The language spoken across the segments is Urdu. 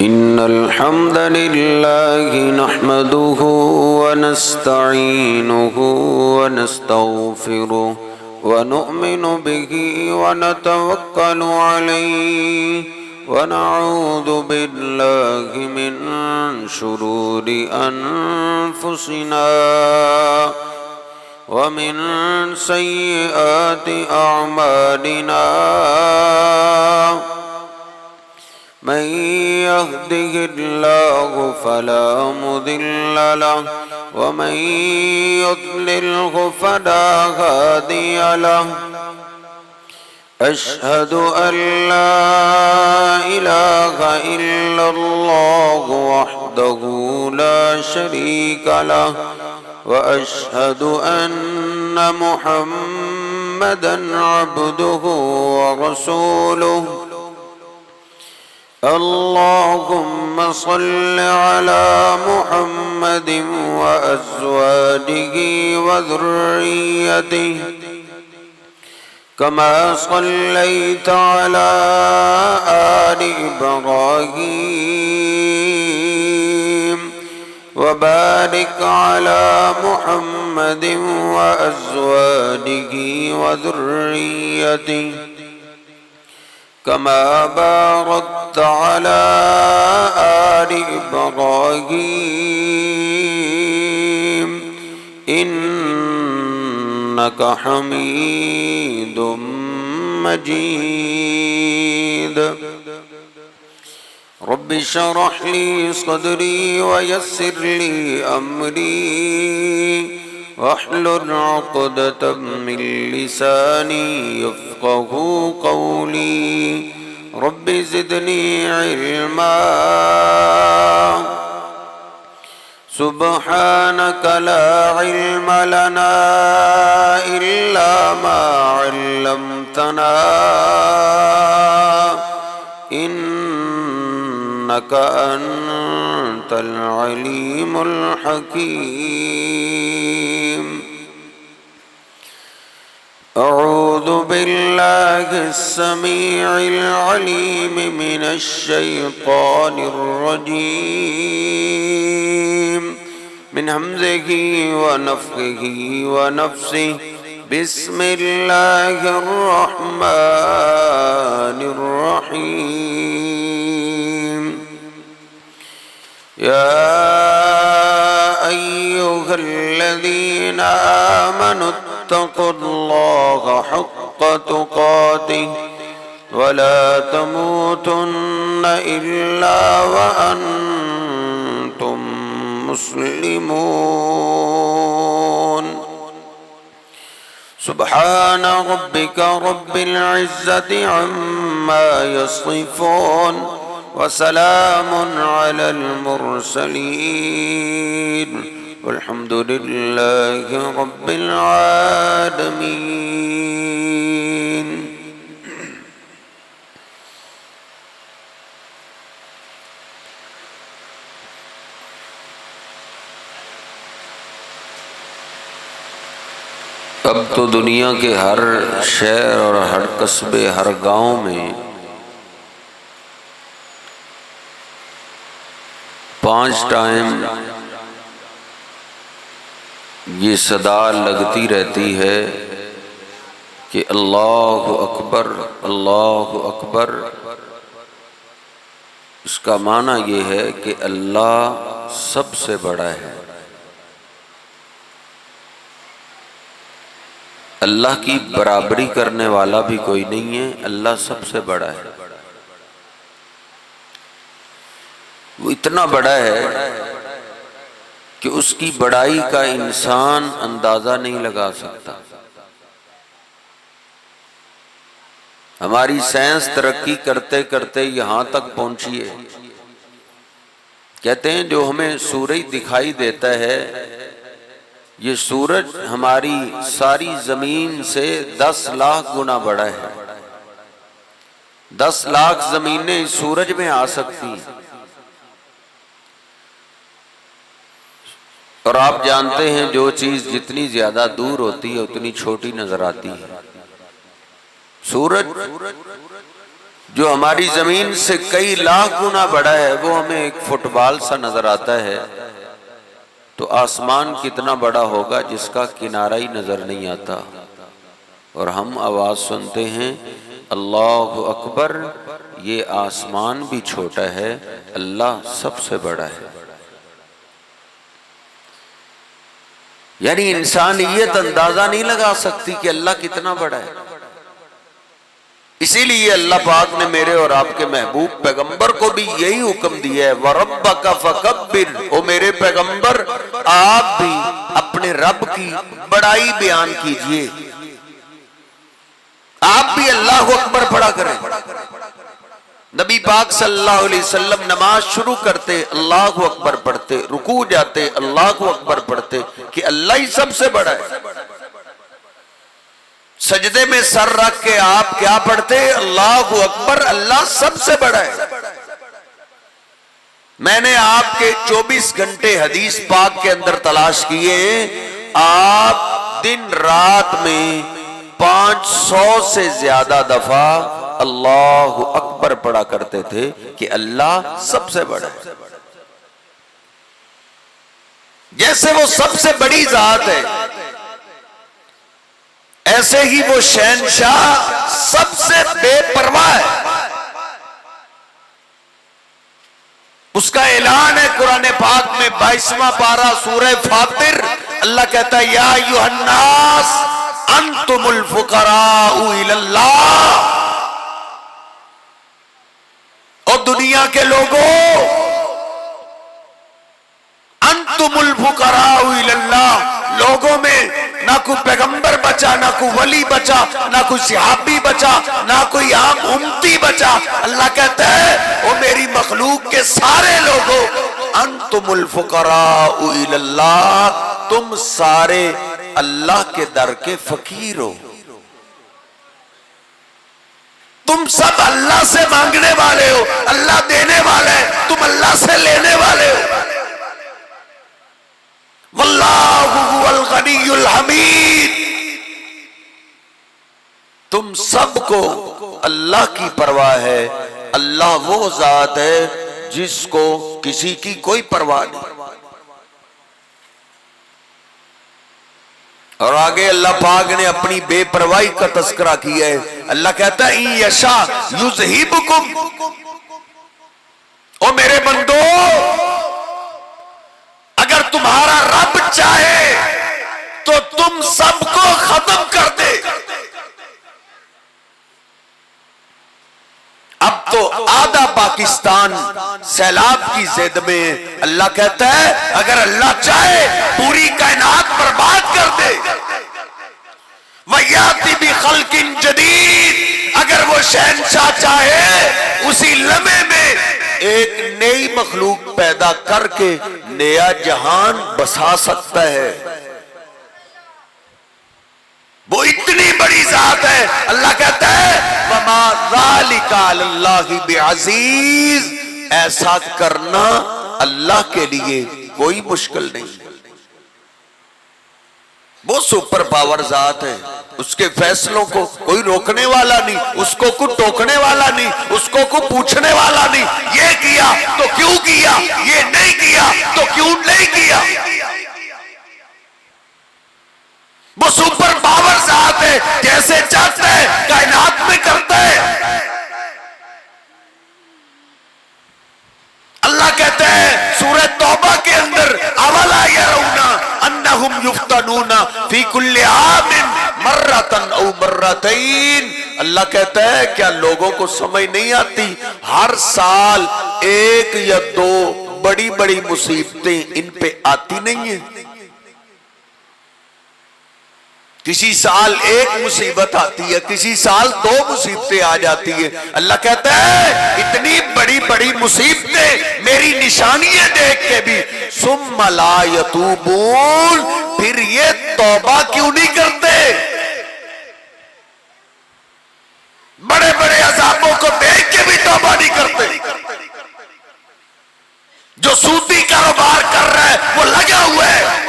إن الحمد لله نحمده ونستعينه ونستغفره ونؤمن به ونتوكل عليه ونعوذ بالله من شرور أنفسنا ومن سيئات أعمالنا من يهده الله فلا مضل له ومن يضلله فلا هادي له أشهد أن لا إله إلا الله وحده لا شريك له وأشهد أن محمدًا عبده ورسوله اللهم صل على محمد وأزواجه وذريته كما صليت على آل إبراهيم وبارك على محمد وأزواجه وذريته كما باركت على آل إبراهيم إنك حميد مجيد رب اشرح لي صدري ويسر لي أمري واحلل عقدة من لساني يفقه قولي رب زدني علما سبحانك لا علم لنا إلا ما علمتنا إنك أنت العليم الحكيم أعوذ بالله السميع العليم من الشيطان الرجيم من همزه ونفخه ونفسه بسم الله الرحمن الرحيم يا أيها الذين آمنوا اتقوا الله حق تقاته ولا تموتن إلا وأنتم مسلمون سبحان ربك رب العزة عما يصفون وسلام على المرسلين والحمد لله رب العالمين اب تو دنیا کے ہر شہر اور ہر قصبے ہر گاؤں میں 5 ٹائم یہ صدا لگتی رہتی ہے کہ اللہ اکبر اللہ اکبر۔ اس کا معنی یہ ہے کہ اللہ سب سے بڑا ہے، اللہ کی برابری کرنے والا بھی کوئی نہیں ہے، اللہ سب سے بڑا ہے۔ وہ اتنا بڑا ہے کہ اس کی بڑائی کا انسان اندازہ نہیں لگا سکتا۔ ہماری سائنس ترقی کرتے کرتے یہاں تک پہنچی ہے، کہتے ہیں جو ہمیں سورج دکھائی دیتا ہے، یہ سورج ہماری ساری زمین سے 10 لاکھ گنا بڑا ہے۔ 10 لاکھ زمینیں اس سورج میں آ سکتی ہیں، اور آپ جانتے ہیں جو چیز جتنی زیادہ دور ہوتی ہے اتنی چھوٹی نظر آتی ہے۔ سورج جو ہماری زمین سے کئی لاکھ گنا بڑا ہے وہ ہمیں ایک فٹ بال سا نظر آتا ہے، تو آسمان کتنا بڑا ہوگا جس کا کنارہ ہی نظر نہیں آتا، اور ہم آواز سنتے ہیں اللہ اکبر، یہ آسمان بھی چھوٹا ہے، اللہ سب سے بڑا ہے۔ یعنی انسانیت اندازہ نہیں لگا سکتی کہ اللہ کتنا بڑا ہے۔ اسی لیے اللہ پاک نے میرے اور آپ کے محبوب پیغمبر کو بھی یہی حکم دیا ہے وَرَبَّكَ فَكَبِّرْ، او میرے پیغمبر آپ بھی اپنے رب کی بڑائی بیان کیجئے، آپ بھی اللہ اکبر پڑھا کریں۔ نبی پاک صلی اللہ علیہ وسلم نماز شروع کرتے اللہ اکبر پڑھتے، رکوع جاتے اللہ اکبر پڑھتے کہ اللہ ہی سب سے بڑا ہے۔ سجدے میں سر رکھ کے آپ کیا پڑھتے؟ اللہ اکبر، اللہ سب سے بڑا ہے۔ میں نے آپ کے 24 گھنٹے حدیث پاک کے اندر تلاش کیے، آپ دن رات میں 500 سے زیادہ دفعہ اللہ اکبر پڑھا کرتے تھے کہ اللہ سب سے بڑا ہے۔ جیسے وہ سب سے بڑی ذات ہے، ایسے ہی وہ شہنشاہ سب سے بے پرواہ ہے۔ اس کا اعلان ہے قرآن پاک میں 22واں پارہ سورہ فاطر، اللہ کہتا ہے یا ایھا الناس انتم الفقراء الی اللہ، اور دنیا کے لوگوں انتم الفقراء الی اللہ، لوگوں میں نہ کوئی پیغمبر بچا، نہ کوئی ولی بچا، نہ کوئی صحابی بچا، نہ کوئی عام امتی بچا۔ اللہ کہتا ہے وہ میری مخلوق کے سارے لوگوں انتم الفقراء الی اللہ، تم سارے اللہ کے در کے فقیر ہو، تم سب اللہ سے مانگنے والے ہو، اللہ دینے والا ہے، تم اللہ سے لینے والے ہو۔ واللہ هو الغنی الحمید، تم سب کو اللہ کی پرواہ ہے، اللہ وہ ذات ہے جس کو کسی کی کوئی پرواہ نہیں۔ اور آگے اللہ پاک نے اپنی بے پرواہی کا تذکرہ کیا ہے، اللہ کہتا ہے اِن یشاء یذہبکم، او میرے بندو اگر تمہارا رب چاہے تو تم سب کو ختم کر دے۔ اب تو آدھا پاکستان سیلاب کی زد میں، اللہ کہتا ہے اگر اللہ چاہے پوری کائنات برباد کر دے۔ وَيَأْتِ بِخَلْقٍ جَدِيدٍ، اگر وہ شہنشاہ چاہے اسی لمحے میں ایک نئی مخلوق پیدا کر کے نیا جہان بسا سکتا ہے۔ وہ اتنی بڑی ذات ہے، اللہ کہتا ہے وَمَا ذَلِكَ عَلَى اللَّهِ بِعَزِيزٍ، ایسا کرنا اللہ کے لیے کوئی مشکل نہیں۔ وہ سپر پاور ذات ہے، اس کے فیصلوں کو کوئی روکنے والا نہیں، اس کو کوئی ٹوکنے والا نہیں، اس کو کوئی پوچھنے والا نہیں، یہ کیا تو کیوں کیا، یہ نہیں کیا تو کیوں نہیں کیا۔ وہ سپر پاور ذات ہے، جیسے چاہتا ہے کائنات میں کرتا ہے۔ اللہ کہتا ہے سورہ توبہ کے اندر اولا یرون انہم یفتنون فی کل عام مرتن او مرتین، اللہ کہتا ہے کیا لوگوں کو سمجھ نہیں آتی ہر سال ایک یا دو بڑی بڑی مصیبتیں ان پہ آتی نہیں ہیں؟ کسی سال ایک مصیبت آتی ہے، کسی سال دو مصیبتیں آ جاتی ہیں۔ اللہ کہتا ہے اتنی بڑی بڑی مصیبتیں میری نشانیاں دیکھ کے بھی ثم لا یتوبون، پھر یہ توبہ کیوں نہیں کرتے؟ بڑے بڑے عذابوں کو دیکھ کے بھی توبہ نہیں کرتے۔ جو سودی کاروبار کر رہا ہے وہ لگا ہوا ہے،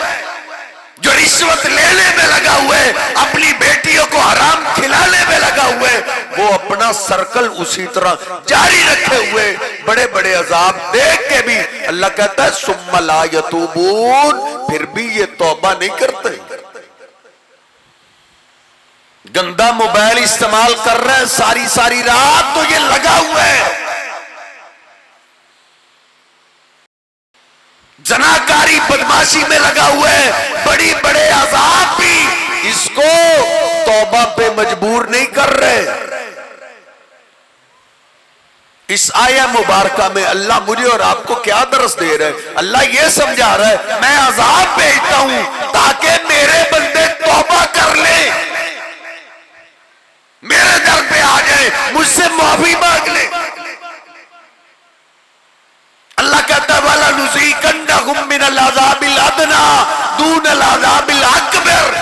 جو رشوت لینے میں لگا ہوا ہے، اپنی بیٹیوں کو حرام کھلانے میں لگا ہوا ہے، وہ اپنا سرکل اسی طرح جاری رکھے ہوئے بڑے بڑے عذاب دیکھ کے بھی اللہ کہتا ہے ثم لا یتوبون، پھر بھی یہ توبہ نہیں کرتے۔ گندا موبائل استعمال کر رہے ہیں ساری ساری رات تو یہ لگا ہوا ہے، زناکاری بدماشی میں لگا ہوا ہے، بڑی بڑے عذاب بھی اس کو توبہ پہ مجبور نہیں کر رہے۔ اس آیہ مبارکہ میں اللہ مجھے اور آپ کو کیا درس دے رہا ہے؟ اللہ یہ سمجھا رہا ہے میں عذاب بھیجتا ہوں تاکہ میرے بندے توبہ کر لیں، میرے در پہ آ جائیں، مجھ سے معافی مانگ لیں۔ اللہ کہتا ہے وَلَنُذِيقَنَّهُم مِّنَ الْعَذَابِ الْأَدْنَىٰ دُونَ الْعَذَابِ الْأَكْبَرِ،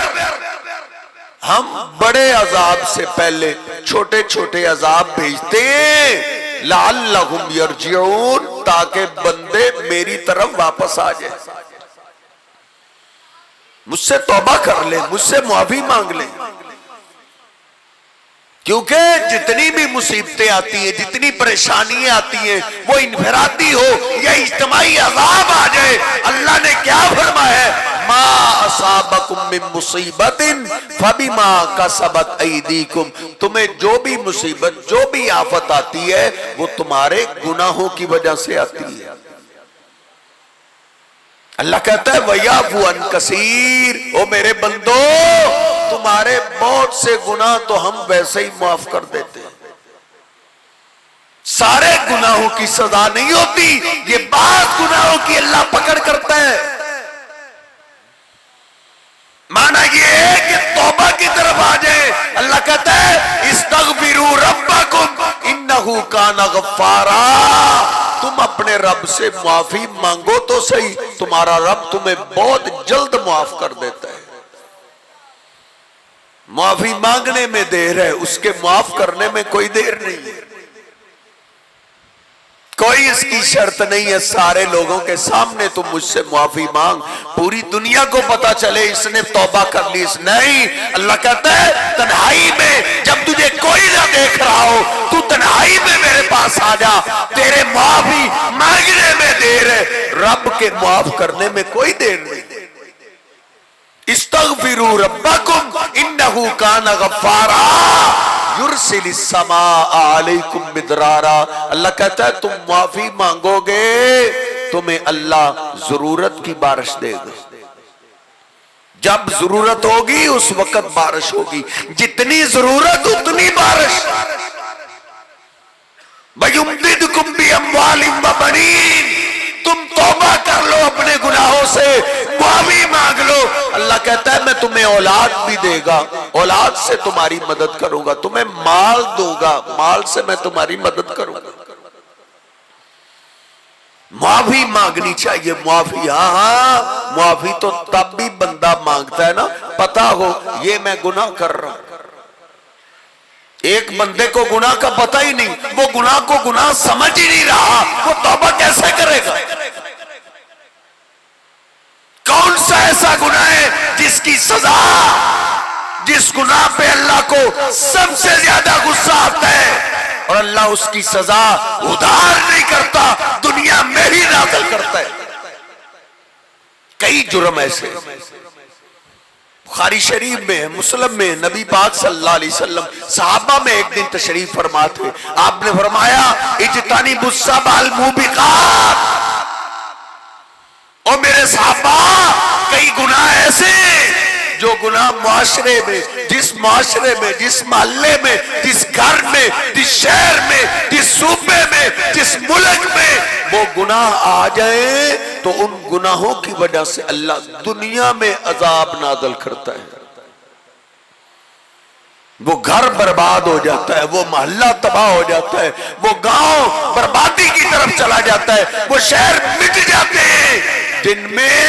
ہم بڑے عذاب سے پہلے چھوٹے چھوٹے عذاب بھیجتے ہیں لَعَلَّهُمْ يَرْجِعُونَ، تاکہ بندے میری طرف واپس آ جائیں، مجھ سے توبہ کر لیں، مجھ سے معافی مانگ لیں۔ کیونکہ جتنی بھی مصیبتیں آتی ہیں، جتنی پریشانیاں آتی ہیں، وہ انفرادی ہو یا اجتماعی عذاب آ جائے، اللہ نے کیا فرمایا ہے ما اصابکم من مصیبت فبما کسبت ایدیکم، تمہیں جو بھی مصیبت جو بھی آفت آتی ہے وہ تمہارے گناہوں کی وجہ سے آتی ہے۔ اللہ کہتا ہے وَيَعْفُو عَنْ كَثِيرٍ، او میرے بندو تمہارے بہت سے گناہ تو ہم ویسے ہی معاف کر دیتے ہیں، سارے گناہوں کی سزا نہیں ہوتی، یہ بعض گناہوں کی اللہ پکڑ کرتا ہے۔ معنی یہ ہے کہ توبہ کی طرف آ جائے، اللہ کہتا ہے استغفروا ربکم انہ کان غفارا، تم اپنے رب سے معافی مانگو تو صحیح، تمہارا رب تمہیں بہت جلد معاف کر دیتا ہے۔ معافی مانگنے میں دیر ہے، اس کے معاف کرنے میں کوئی دیر نہیں ہے، کوئی اس کی شرط نہیں ہے سارے لوگوں کے سامنے تم مجھ سے معافی مانگ، پوری دنیا کو پتا چلے اس نے توبہ کر لی، اس نہیں۔ اللہ کہتا ہے تنہائی میں جب تجھے کوئی نہ دیکھ رہا ہو تو تنہائی میں میرے پاس آ جا، تیرے معافی مانگنے میں دیر ہے، رب کے معاف کرنے میں کوئی دیر نہیں۔ استغفروا ربکم انہ کان غفارا یرسل السماء علیکم مدرارا، اللہ کہتا ہے تم معافی مانگو گے تمہیں اللہ ضرورت کی بارش دے گا، جب ضرورت ہوگی اس وقت بارش ہوگی، جتنی ضرورت اتنی بارش۔ وَيُمْدِدْكُمْ بِأَمْوَالٍ وَبَنِينَ، تم توبہ کر لو اپنے گناہوں سے، معافی مانگ لو، اللہ کہتا ہے میں تمہیں اولاد بھی دے گا، اولاد سے تمہاری مدد کروں گا، تمہیں مال دوں گا، مال سے میں تمہاری مدد کروں گا۔ معافی مانگنی چاہیے، معافی، ہاں معافی تو تب بھی بندہ مانگتا ہے نا پتا ہو یہ میں گناہ کر رہا ہوں۔ ایک بندے کو گناہ کا پتہ ہی نہیں، وہ گناہ کو گناہ سمجھ ہی نہیں رہا، وہ توبہ کیسے کرے گا؟ کون سا ایسا گناہ ہے جس کی سزا، جس گناہ پہ اللہ کو سب سے زیادہ غصہ آتا ہے اور اللہ اس کی سزا ادھار نہیں کرتا، دنیا میں ہی نازل کرتا ہے؟ کئی جرم ایسے بخاری شریف میں، مسلم میں، نبی پاک صلی اللہ علیہ وسلم صحابہ میں ایک دن تشریف فرما تھے، آپ نے فرمایا اجتنبوا السبع الموبقات، اور میرے صحابہ کئی گناہ ایسے جو گناہ معاشرے میں، جس معاشرے میں، جس محلے میں، جس گھر میں، جس شہر میں، جس صوبے میں، جس ملک میں وہ گناہ آ جائیں تو ان گناہوں کی وجہ سے اللہ دنیا میں عذاب نازل کرتا ہے، وہ گھر برباد ہو جاتا ہے، وہ محلہ تباہ ہو جاتا ہے، وہ گاؤں بربادی کی طرف چلا جاتا ہے، وہ شہر مٹ جاتے ہیں جن میں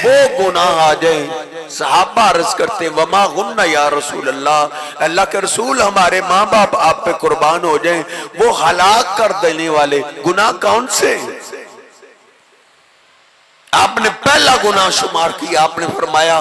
وہ گناہ آ جائیں۔ صحابہ عرض کرتے وما غن یا رسول اللہ، اللہ کے رسول ہمارے ماں باپ آپ پہ قربان ہو جائیں، وہ ہلاک کر دینے والے گناہ کون سے؟ آپ نے پہلا گناہ شمار کیا، آپ نے فرمایا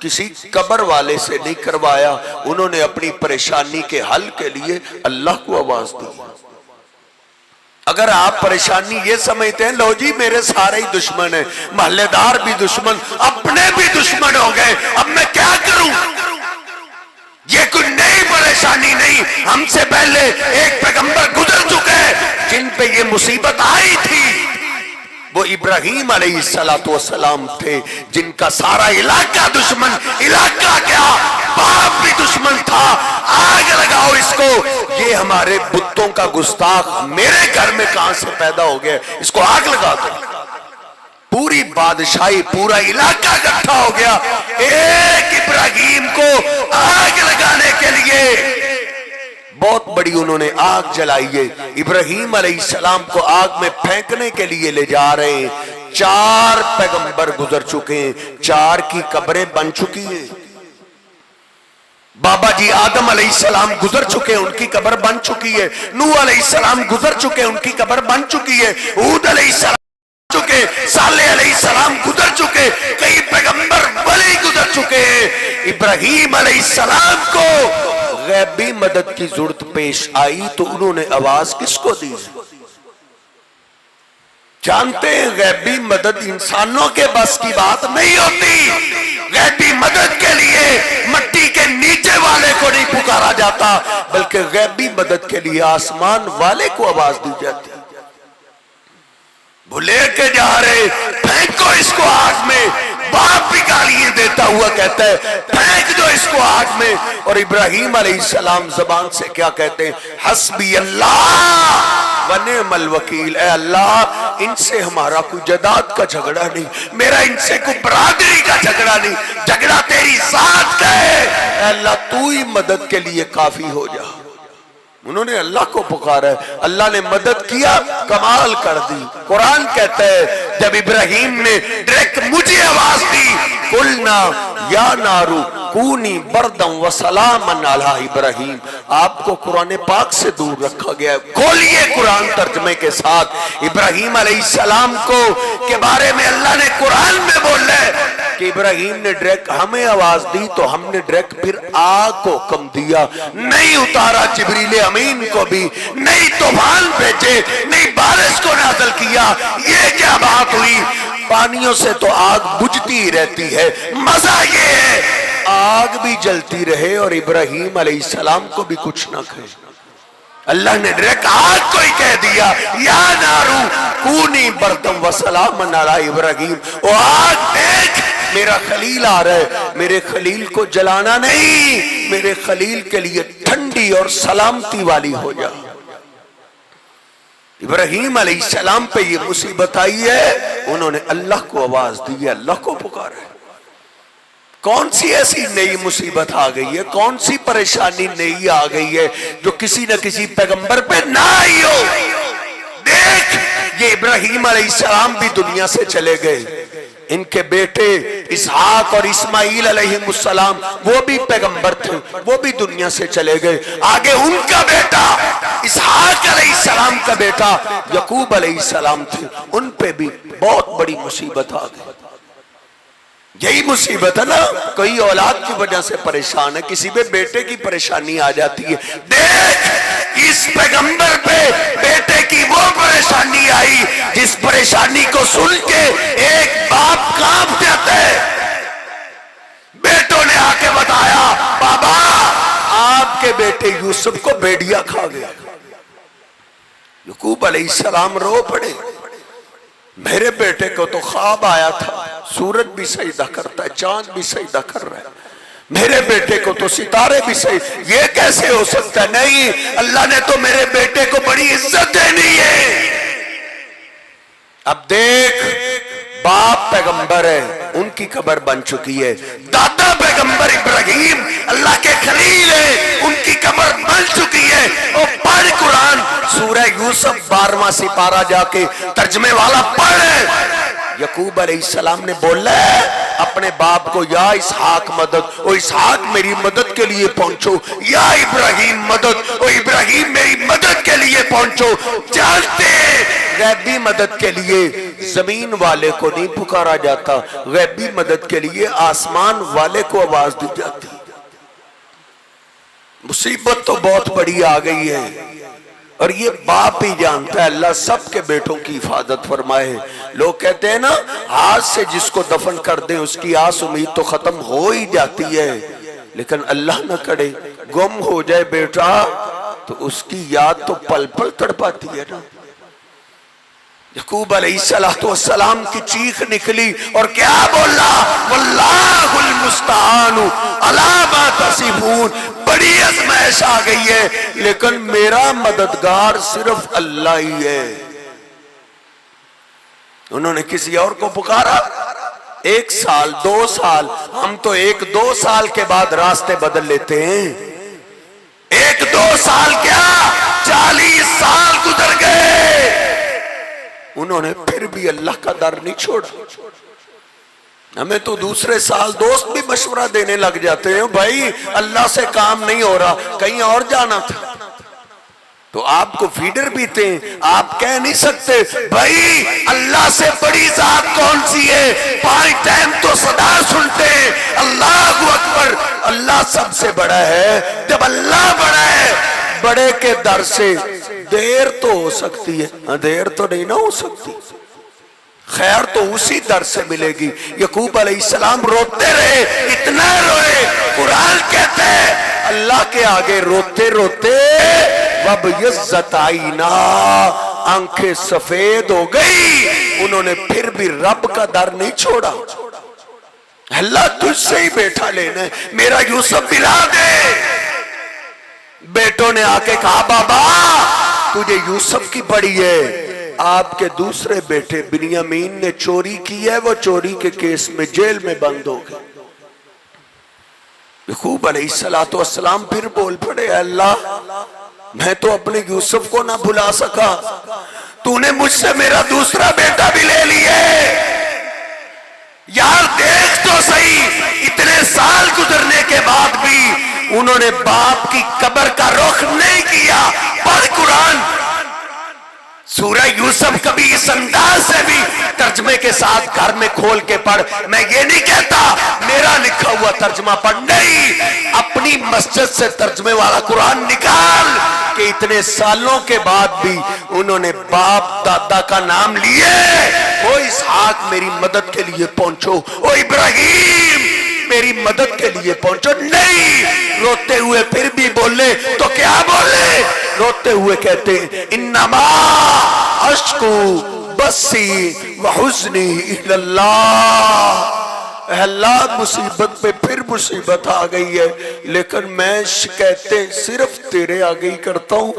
کسی قبر والے سے نہیں کروایا، انہوں نے اپنی پریشانی کے حل کے لیے اللہ کو آواز دی۔ اگر آپ پریشانی یہ سمجھتے ہیں لو جی میرے سارے ہی دشمن ہیں، محلے دار بھی دشمن، اپنے بھی دشمن ہو گئے، اب میں کیا کروں؟ یہ کوئی نئی پریشانی نہیں، ہم سے پہلے ایک پیغمبر گزر چکے جن پہ یہ مصیبت آئی تھی۔ وہ ابراہیم علیہ السلام تھے جن کا سارا علاقہ دشمن، علاقہ کیا باپ بھی دشمن تھا۔ آگ لگاؤ اس کو، یہ ہمارے بتوں کا گستاخ میرے گھر میں کہاں سے پیدا ہو گیا، اس کو آگ لگا دو۔ پوری بادشاہی پورا علاقہ اکٹھا ہو گیا ایک ابراہیم کو آگ لگانے کے لیے۔ بہت بڑی انہوں نے آگ جلائی ہے، ابراہیم علیہ السلام کو آگ میں پھینکنے کے لیے لے جا رہے ہیں۔ 4 پیغمبر گزر چکے ہیں، 4 کی قبریں بن چکی ہیں۔ بابا جی آدم علیہ السلام گزر چکے ہیں، ان کی قبر بن چکی ہے۔ نوح علیہ السلام گزر چکے ہیں، ان کی قبر بن چکی ہے۔ ہود علیہ السلام چکے، صالح علیہ السلام گزر چکے، کئی پیغمبر ولی گزر چکے ہیں۔ ابراہیم علیہ السلام کو غیبی مدد کی ضرورت پیش آئی تو انہوں نے آواز کس کو دی؟ جانتے ہیں غیبی مدد انسانوں کے بس کی بات نہیں ہوتی۔ غیبی مدد کے لیے مٹی کے نیچے والے کو نہیں پکارا جاتا، بلکہ غیبی مدد کے لیے آسمان والے کو آواز دی جاتی۔ وہ لے کے جا رہے، پھینکو اس کو آگ میں۔ باپ بھی گالیاں دیتا ہوا کہتا ہے پھینک دو اس کو آگ میں، اور ابراہیم علیہ السلام زبان سے کیا کہتے ہیں؟ حسبی اللہ ونعم الوکیل۔ اے اللہ ان سے ہمارا کوئی جداد کا جھگڑا نہیں، میرا ان سے کوئی برادری کا جھگڑا نہیں، جھگڑا تیری ذات کا ہے۔ اے اللہ تو ہی مدد کے لیے کافی ہو جا۔ انہوں نے اللہ کو پکارا ہے، اللہ نے مدد کیا، کمال کر دی۔ قرآن کہتا ہے جب ابراہیم نے ڈائریکٹ مجھے آواز دی، قلنا یا نارو کونی بردم وسلامن علی ابراہیم۔ آپ کو قرآن پاک سے دور رکھا گیا ہے، کھولیے قرآن ترجمے کے ساتھ۔ ابراہیم علیہ السلام کو کے بارے میں اللہ نے قرآن میں بولا ہے کہ ابراہیم نے ڈائریکٹ ہمیں آواز دی تو ہم نے ڈائریکٹ پھر آگ کو حکم دیا، نہیں اتارا جبریل امین کو بھی، نہیں طوفان بھیجے، نہیں بارش کو نازل کیا۔ یہ کیا بات ہوئی؟ پانیوں سے تو آگ بجھتی رہتی ہے، مزہ یہ ہے آگ بھی جلتی رہے اور ابراہیم علیہ السلام کو بھی کچھ نہ کہے۔ اللہ نے ڈائریکٹ آگ کو ہی کہہ دیا یا نارو کونی بردم وسلامن علی ابراہیم۔ وہ آگ دیکھ میرا خلیل آ رہا ہے، میرے خلیل کو جلانا نہیں، میرے خلیل کے لیے ٹھنڈی اور سلامتی والی ہو جا۔ ابراہیم علیہ السلام پہ یہ مصیبت آئی ہے، انہوں نے اللہ کو آواز دی ہے، اللہ کو پکارا ہے۔ کون سی ایسی نئی مصیبت آ گئی ہے، کون سی پریشانی نئی آ گئی ہے جو کسی نہ کسی پیغمبر پہ نہ آئی ہو؟ دیکھ یہ ابراہیم علیہ السلام بھی دنیا سے چلے گئے، ان کے بیٹے اسحاق اور اسماعیل علیہ السلام وہ بھی پیغمبر تھے، وہ بھی دنیا سے چلے گئے۔ آگے ان کا بیٹا اسحاق علیہ السلام کا بیٹا یعقوب علیہ السلام تھے، ان پہ بھی بہت بڑی مصیبت آ گئی۔ یہی مصیبت ہے نا، کوئی اولاد کی وجہ سے پریشان ہے، کسی پہ بیٹے کی پریشانی آ جاتی ہے۔ دیکھ اس پیغمبر پہ بیٹے کی وہ پریشانی آئی جس پریشانی کو سن کے ایک باپ کانپ جاتا ہے۔ بیٹوں نے آ کے بتایا بابا آپ کے بیٹے یوسف کو بھیڑیا کھا گیا۔ یعقوب علیہ السلام رو پڑے، میرے بیٹے کو تو خواب آیا تھا، سورج بھی سجدہ کرتا ہے، چاند بھی سجدہ کر رہا ہے، میرے بیٹے کو تو ستارے بھی سجدہ، یہ کیسے ہو سکتا ہے؟ نہیں، اللہ نے تو میرے بیٹے کو بڑی عزت دینی ہے۔ اب دیکھ باپ پیغمبر ہے، ان کی قبر بن چکی ہے، دادا پیغمبر ابراہیم اللہ کے خلیل ہے، ان کی قبر بن چکی ہے۔ اور پڑھ قرآن سورہ یوسف 12واں سپارہ جا کے ترجمے والا پڑھ۔ یعقوب علیہ السلام نے بولا ہے اپنے باپ کو یا اسحاق مدد، او اسحاق میری مدد کے لیے پہنچو، یا ابراہیم مدد، او ابراہیم میری مدد کے لیے پہنچو۔ جانتے غیبی مدد کے لیے زمین والے کو نہیں پکارا جاتا، غیبی مدد کے لیے آسمان والے کو آواز دی جاتی۔ مصیبت تو بہت بڑی آ گئی ہے، اور یہ باپ ہی جانتا ہے، اللہ سب کے بیٹوں کی حفاظت فرمائے۔ لوگ کہتے ہیں نا ہاتھ سے جس کو دفن کر دیں اس کی آس امید تو ختم ہو ہی جاتی ہے، لیکن اللہ نہ کرے گم ہو جائے بیٹا تو اس کی یاد تو پل پل تڑپاتی ہے نا۔ یعقوب علیہ السلام کی چیخ نکلی اور کیا بولا؟ واللہ المستعان علی ما تصفون، بڑی ازمائش آ گئی ہے لیکن میرا مددگار صرف اللہ ہی ہے۔ انہوں نے کسی اور کو پکارا، 1 سال 2 سال، ہم تو 1-2 سال کے بعد راستے بدل لیتے ہیں، 1-2 سال کیا 40 سال گزر گئے، انہوں نے پھر بھی اللہ کا در نہیں چھوڑا۔ ہمیں تو دوسرے سال دوست بھی مشورہ دینے لگ جاتے ہیں، بھائی اللہ سے کام نہیں ہو رہا، کہیں اور جانا تھا۔ تو آپ کو فیڈر بھی تھے، آپ کہہ نہیں سکتے بھائی اللہ سے بڑی ذات کون سی ہے، 5 ٹائم تو صدا سنتے ہیں اللہ اکبر، اللہ سب سے بڑا ہے۔ جب اللہ بڑا ہے، بڑے کے در سے دیر تو ہو سکتی ہے، دیر تو نہیں نہ ہو سکتی، خیر تو اسی در سے ملے گی۔ یعقوب علیہ السلام روتے رہے، اتنا روئے، قرآن کہتا ہے اللہ کے آگے روتے روتے وَبْيَضَّتْ عَيْنَاهُ، آنکھیں سفید ہو گئی، انہوں نے پھر بھی رب کا در نہیں چھوڑا۔ اللہ تجھ سے ہی بیٹھا لینا ہے، میرا یوسف دلا دے۔ بیٹوں نے آ کے کہا بابا تجھے یوسف کی پڑی ہے۔ آپ کے دوسرے بیٹے بنیامین نے چوری کی ہے، وہ چوری کے کیس میں جیل میں بند ہو گئے۔ یعقوب علیہ السلام پھر بول پڑے، اللہ میں تو اپنے یوسف کو نہ بھلا سکا، تو نے مجھ سے میرا دوسرا بیٹا بھی لے لیے۔ یار دیکھ تو صحیح، اتنے سال گزرنے کے بعد بھی انہوں نے باپ کی قبر کا رخ نہیں کیا۔ پڑھ قرآن، سورہ یوسف کبھی اس انداز سے بھی ترجمے کے ساتھ گھر میں کھول کے پڑھ، میں یہ نہیں کہتا میرا لکھا ہوا ترجمہ پڑھ، نہیں، اپنی مسجد سے ترجمے والا قرآن نکال کہ اتنے سالوں کے بعد بھی انہوں نے باپ دادا کا نام لیے۔ او اسحاق میری مدد کے لیے پہنچو، او ابراہیم میری مدد کے لیے پہنچو، نہیں، روتے ہوئے پھر بھی بولے تو کیا بولے؟ روتے ہوئے کہتے انما اشکو بسی وحزنی الی اللہ، اے اللہ مصیبت پہ پھر مصیبت آ گئی ہے لیکن میں شکایتیں صرف تیرے آگے ہی کرتا ہوں،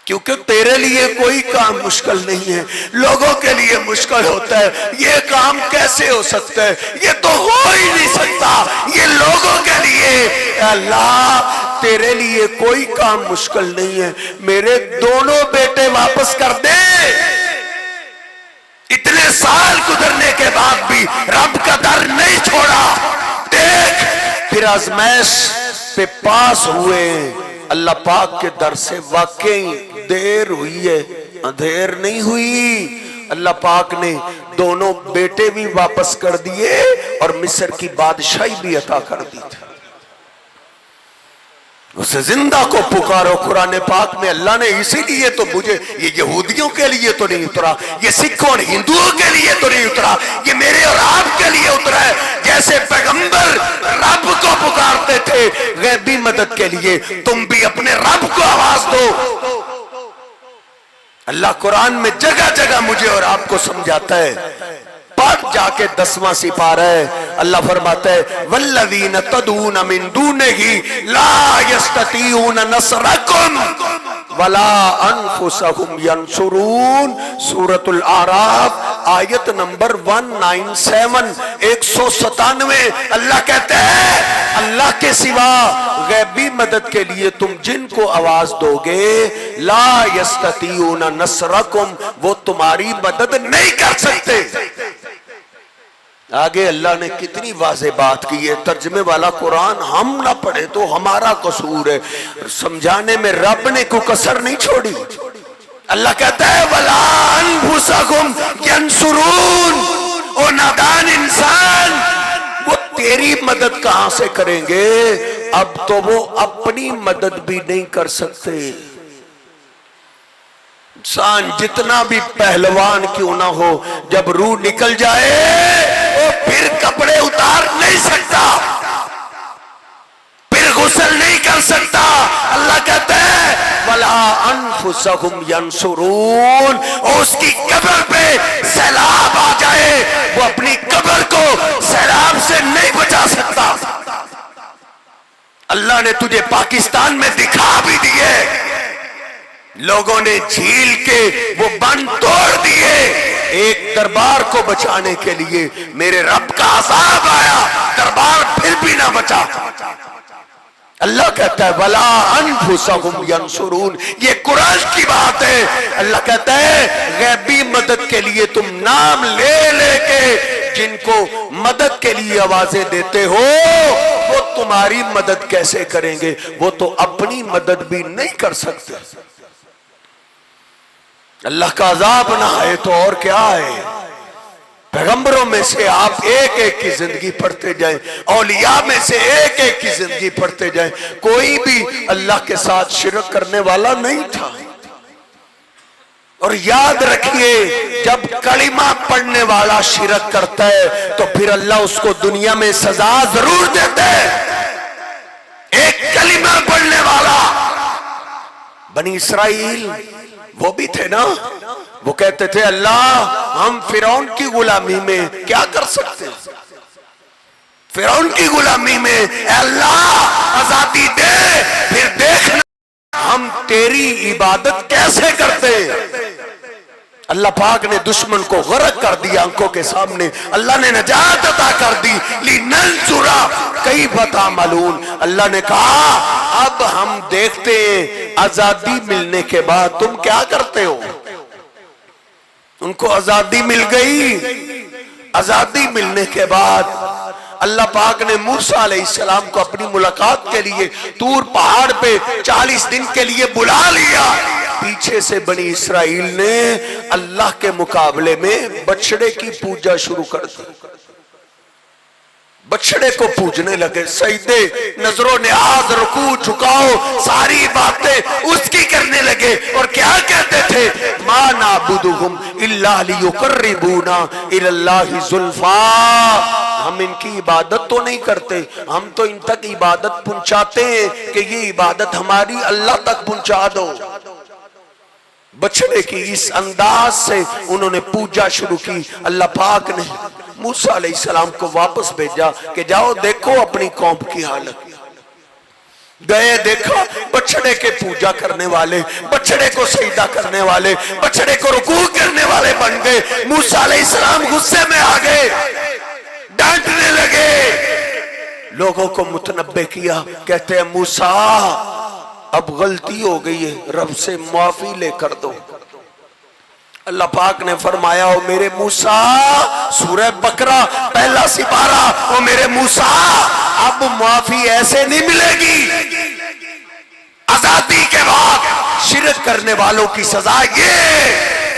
کیونکہ تیرے لیے کوئی کام مشکل نہیں ہے، لوگوں کے لیے مشکل ہوتا ہے، یہ کام کیسے ہو سکتا ہے، یہ تو ہو ہی نہیں سکتا، یہ لوگوں کے لیے۔ اے اللہ تیرے لیے کوئی کام مشکل نہیں ہے، میرے دونوں بیٹے واپس کر دے۔ اتنے سال گزرنے کے بعد بھی رب کا در نہیں چھوڑا۔ دیکھ پھر آزمائش پہ پاس ہوئے، اللہ پاک کے در سے واقعی دیر ہوئی ہے، اندھیر نہیں ہوئی۔ اللہ پاک نے دونوں بیٹے بھی واپس کر دیے اور مصر کی بادشاہی بھی عطا کر دی تھی۔ اسے زندہ کو پکارو، قرآن پاک میں اللہ نے اسی لیے تو مجھے، یہ یہودیوں کے لیے تو نہیں اترا، یہ سکھوں اور ہندوؤں کے لیے تو نہیں اترا، یہ میرے اور آپ کے لیے اترا ہے۔ جیسے پیغمبر رب کو پکارتے تھے غیبی مدد کے لیے، تم بھی اپنے رب کو آواز دو۔ اللہ قرآن میں جگہ جگہ مجھے اور آپ کو سمجھاتا ہے۔ پڑھ جا کے 10واں سپارہ ہے، اللہ فرماتا ہے والذین تدعون من دونہ لا یستطیعون نصرکم ولا انفسہم ینصرون، سورۃ الاعراف آیت نمبر 197 197۔ اللہ کہتا ہے اللہ کے سوا غیبی مدد کے لیے تم جن کو آواز دو گے لا یستطیعون نصرکم، وہ تمہاری مدد نہیں کر سکتے۔ آگے اللہ نے کتنی واضح بات کی ہے، ترجمے والا قرآن ہم نہ پڑھے تو ہمارا قصور ہے، سمجھانے میں رب نے کوئی کسر نہیں چھوڑی۔ اللہ کہتا ہے وَلَا أَنفُسَكُمْ يَنْصُرُونَ، او نادان انسان، وہ تیری مدد کہاں سے کریں گے؟ اب تو وہ اپنی مدد بھی نہیں کر سکتے۔ انسان جتنا بھی پہلوان کیوں نہ ہو، جب روح نکل جائے وہ پھر کپڑے اتار نہیں سکتا، پھر غسل نہیں کر سکتا۔ اللہ کہتا ہے وَلَا أَنفُسَهُمْ يَنْصُرُونَ، اور اس کی قبر پہ سیلاب آ جائے وہ اپنی قبر کو سیلاب سے نہیں بچا سکتا۔ اللہ نے تجھے پاکستان میں دکھا بھی دیے، لوگوں نے جھیل کے وہ بند توڑ دیے، ایک دربار کو بچانے کے لیے میرے رب کا عذاب آیا، دربار پھر بھی نہ بچا۔ اللہ کہتا ہے وَلَا أَنفُسَهُمْ يَنْصُرُونَ، یہ قرآن کی بات ہے۔ اللہ کہتا ہے غیبی مدد کے لیے تم نام لے لے کے جن کو مدد کے لیے آوازیں دیتے ہو وہ تمہاری مدد کیسے کریں گے؟ وہ تو اپنی مدد بھی نہیں کر سکتے۔ اللہ کا عذاب نہ آئے تو اور کیا ہے؟ پیغمبروں میں سے آپ ایک ایک کی زندگی پڑھتے جائیں، اولیاء میں سے ایک ایک کی زندگی پڑھتے جائیں، کوئی بھی اللہ کے ساتھ شرک کرنے والا نہیں تھا۔ اور یاد رکھیے جب کلمہ پڑھنے والا شرک کرتا ہے تو پھر اللہ اس کو دنیا میں سزا ضرور دیتا ہے۔ ایک کلمہ پڑھنے والا، بنی اسرائیل وہ بھی تھے نا، وہ کہتے تھے اللہ ہم فرعون کی غلامی میں کیا کر سکتے ہیں؟ فرعون کی غلامی میں اے اللہ آزادی دے، پھر دیکھنا ہم تیری عبادت کیسے کرتے ہیں۔ اللہ پاک نے دشمن کو غرق کر دیا آنکھوں کے سامنے، اللہ نے نجات عطا کر دی۔ لِنَنْظُرَ كَيْفَ تَعْمَلُونَ، اللہ نے کہا اب ہم دیکھتے ہیں آزادی ملنے کے بعد تم کیا کرتے ہو۔ ان کو آزادی مل گئی، آزادی ملنے کے بعد اللہ پاک نے موسیٰ علیہ السلام کو اپنی ملاقات کے لیے طور پہاڑ پہ 40 دن کے لیے بلا لیا۔ پیچھے سے بنی اسرائیل نے اللہ کے مقابلے میں بچڑے کی پوجا شروع کر دی، بچڑے کو پوجنے لگے، سجدے نظر و نیاز رکوع جھکاؤ ساری باتیں اس کی کرنے لگے، اور کیا کہتے تھے ما نعبدہم الا لیقربونا الی اللہ زلفیٰ، ہم ان کی عبادت تو نہیں کرتے، ہم تو ان تک عبادت پہنچاتے ہیں کہ یہ عبادت ہماری اللہ تک پہنچا دو۔ بچڑے کی اس انداز سے انہوں نے پوجا شروع کی۔ اللہ پاک نے موسیٰ علیہ السلام کو واپس بھیجا کہ جاؤ دیکھو اپنی قوم کی حالت۔ گئے دیکھا بچڑے کے پوجا کرنے والے، بچڑے کو سجدہ کرنے والے، بچڑے کو رکوع کرنے والے بن گئے۔ موسیٰ علیہ السلام غصے میں آ گئے، ڈانٹنے لگے، لوگوں کو متنبہ کیا، کہتے ہیں موسیٰ اب غلطی ہو گئی ہے، رب سے معافی لے کر دو۔ اللہ پاک نے فرمایا او میرے موسیٰ، سورہ بقرہ پہلا سپارہ، او میرے موسیٰ اب معافی ایسے نہیں ملے گی، آزادی کے بعد شرک کرنے والوں کی سزا یہ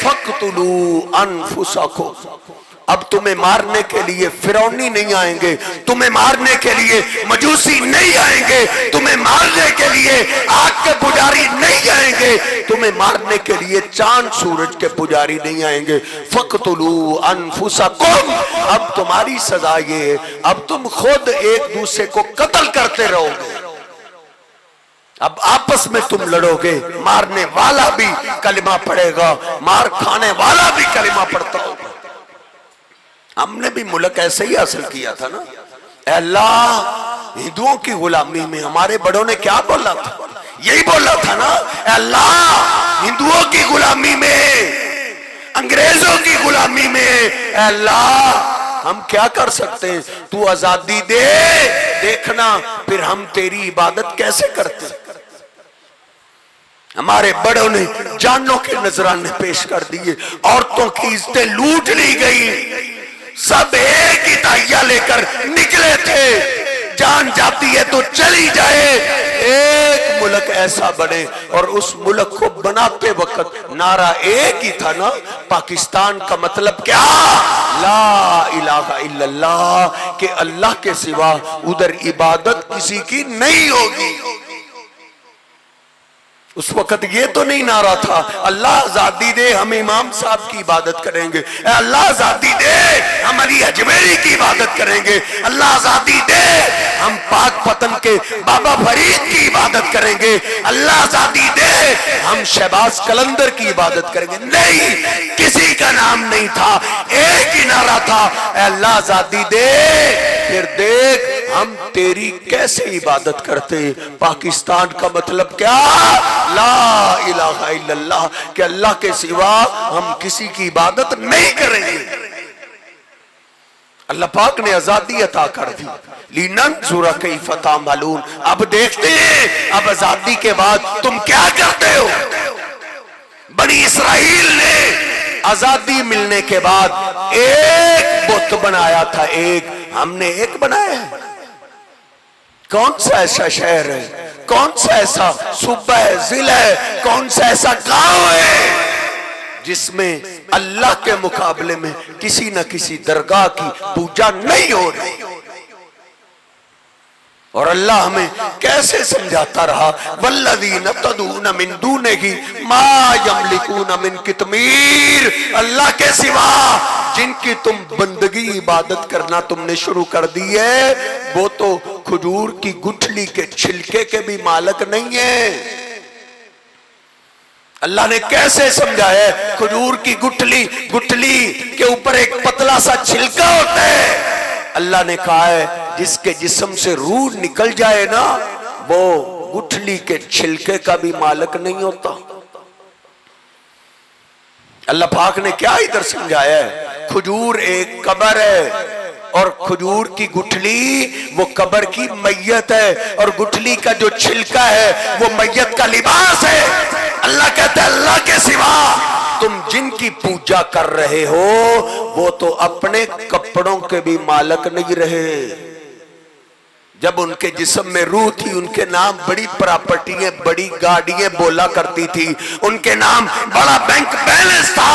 فَقْتُلُوا أَنفُسَكُمْ، اب تمہیں مارنے کے لیے فرعونی نہیں آئیں گے، تمہیں مارنے کے لیے مجوسی نہیں آئیں گے، تمہیں مارنے کے لیے آگ کے پجاری نہیں آئیں گے، تمہیں مارنے کے لیے چاند سورج کے پجاری نہیں آئیں گے۔ فَقْتُلُوا أَنفُسَكُمْ، اب تمہاری سزا یہ ہے اب تم خود ایک دوسرے کو قتل کرتے رہو گے، اب آپس میں تم لڑو گے، مارنے والا بھی کلمہ پڑھے گا، مار کھانے والا بھی کلمہ پڑھتا ہوگا۔ ہم نے بھی ملک ایسے ہی حاصل کیا تھا نا۔ اے اللہ ہندوؤں کی غلامی میں ہمارے بڑوں نے کیا بولا تھا؟ یہی بولا تھا نا، اے اللہ ہندوؤں کی غلامی میں، انگریزوں کی غلامی میں اے اللہ ہم کیا کر سکتے ہیں، تو آزادی دے، دیکھنا پھر ہم تیری عبادت کیسے کرتے ہیں۔ ہمارے بڑوں نے جانوں کے نذرانے پیش کر دیے، عورتوں کی عزتیں لوٹ لی گئی، سب ایک ہی تہیا لے کر نکلے تھے، جان جاتی ہے تو چلی جائے، ایک ملک ایسا بنے۔ اور اس ملک کو بناتے وقت نعرہ ایک ہی تھا نا، پاکستان کا مطلب کیا؟ لا الہ الا اللہ، کہ اللہ کے سوا ادھر عبادت کسی کی نہیں ہوگی۔ اس وقت یہ تو نہیں نعرہ تھا اللہ آزادی دے ہم امام صاحب کی عبادت کریں گے، اے اللہ آزادی دے ہم علی اجمیری کی عبادت کریں گے، اللہ آزادی دے ہم پاک پتن کے بابا فرید کی عبادت کریں گے، اللہ آزادی دے ہم شہباز قلندر کی عبادت کریں گے۔ نہیں، کسی کا نام نہیں تھا، ایک ہی نعرہ تھا، اے اللہ آزادی دے، پھر دیکھ ہم تیری کیسے عبادت کرتے ہیں۔ پاکستان کا مطلب کیا؟ لا الہ الا اللہ، کہ اللہ کے سوا ہم کسی کی عبادت نہیں کریں گے۔ اللہ پاک نے آزادی عطا کر دی، لِنَنْظُرَ كَيْفَ تَعْمَلُونَ۔ اب دیکھتے ہیں اب آزادی کے بعد تم کیا کرتے ہو۔ بنی اسرائیل نے آزادی ملنے کے بعد ایک بت بنایا تھا، ایک، ہم نے ایک بنایا ہے۔ کون سا ایسا شہر ہے، کون سا ایسا صوبہ ہے، ضلع ہے، کون سا ایسا گاؤں ہے جس میں اللہ کے مقابلے میں کسی نہ کسی درگاہ کی پوجا نہیں ہو رہی؟ اور اللہ ہمیں کیسے سمجھاتا رہا، وَالَّذِينَ تَدْعُونَ مِن دُونِهِ مَا يَمْلِكُونَ مِن قِطْمِيرٍ، اللہ کے سوا جن کی تم بندگی عبادت کرنا تم نے شروع کر دی ہے، وہ تو کھجور کی گٹھلی کے چھلکے کے بھی مالک نہیں ہے۔ اللہ نے کیسے سمجھایا ہے، کھجور کی گٹھلی کے اوپر ایک پتلا سا چھلکا ہوتا ہے۔ اللہ نے کہا ہے جس کے جسم سے روح نکل جائے نا، وہ گٹھلی کے چھلکے کا بھی مالک نہیں ہوتا۔ اللہ پاک نے کیا ادھر سمجھایا ہے، کھجور ایک قبر ہے، اور کھجور کی گٹھلی وہ قبر کی میت ہے، اور گٹھلی کا جو چھلکا ہے وہ میت کا لباس ہے۔ اللہ کہتا ہے اللہ کے سوا تم جن کی پوجا کر رہے ہو وہ تو اپنے کپڑوں کے بھی مالک نہیں رہے۔ جب ان کے جسم میں روح تھی ان کے نام بڑی پراپرٹیاں، بڑی گاڑیاں بولا کرتی تھی، ان کے نام بڑا بینک بیلنس تھا،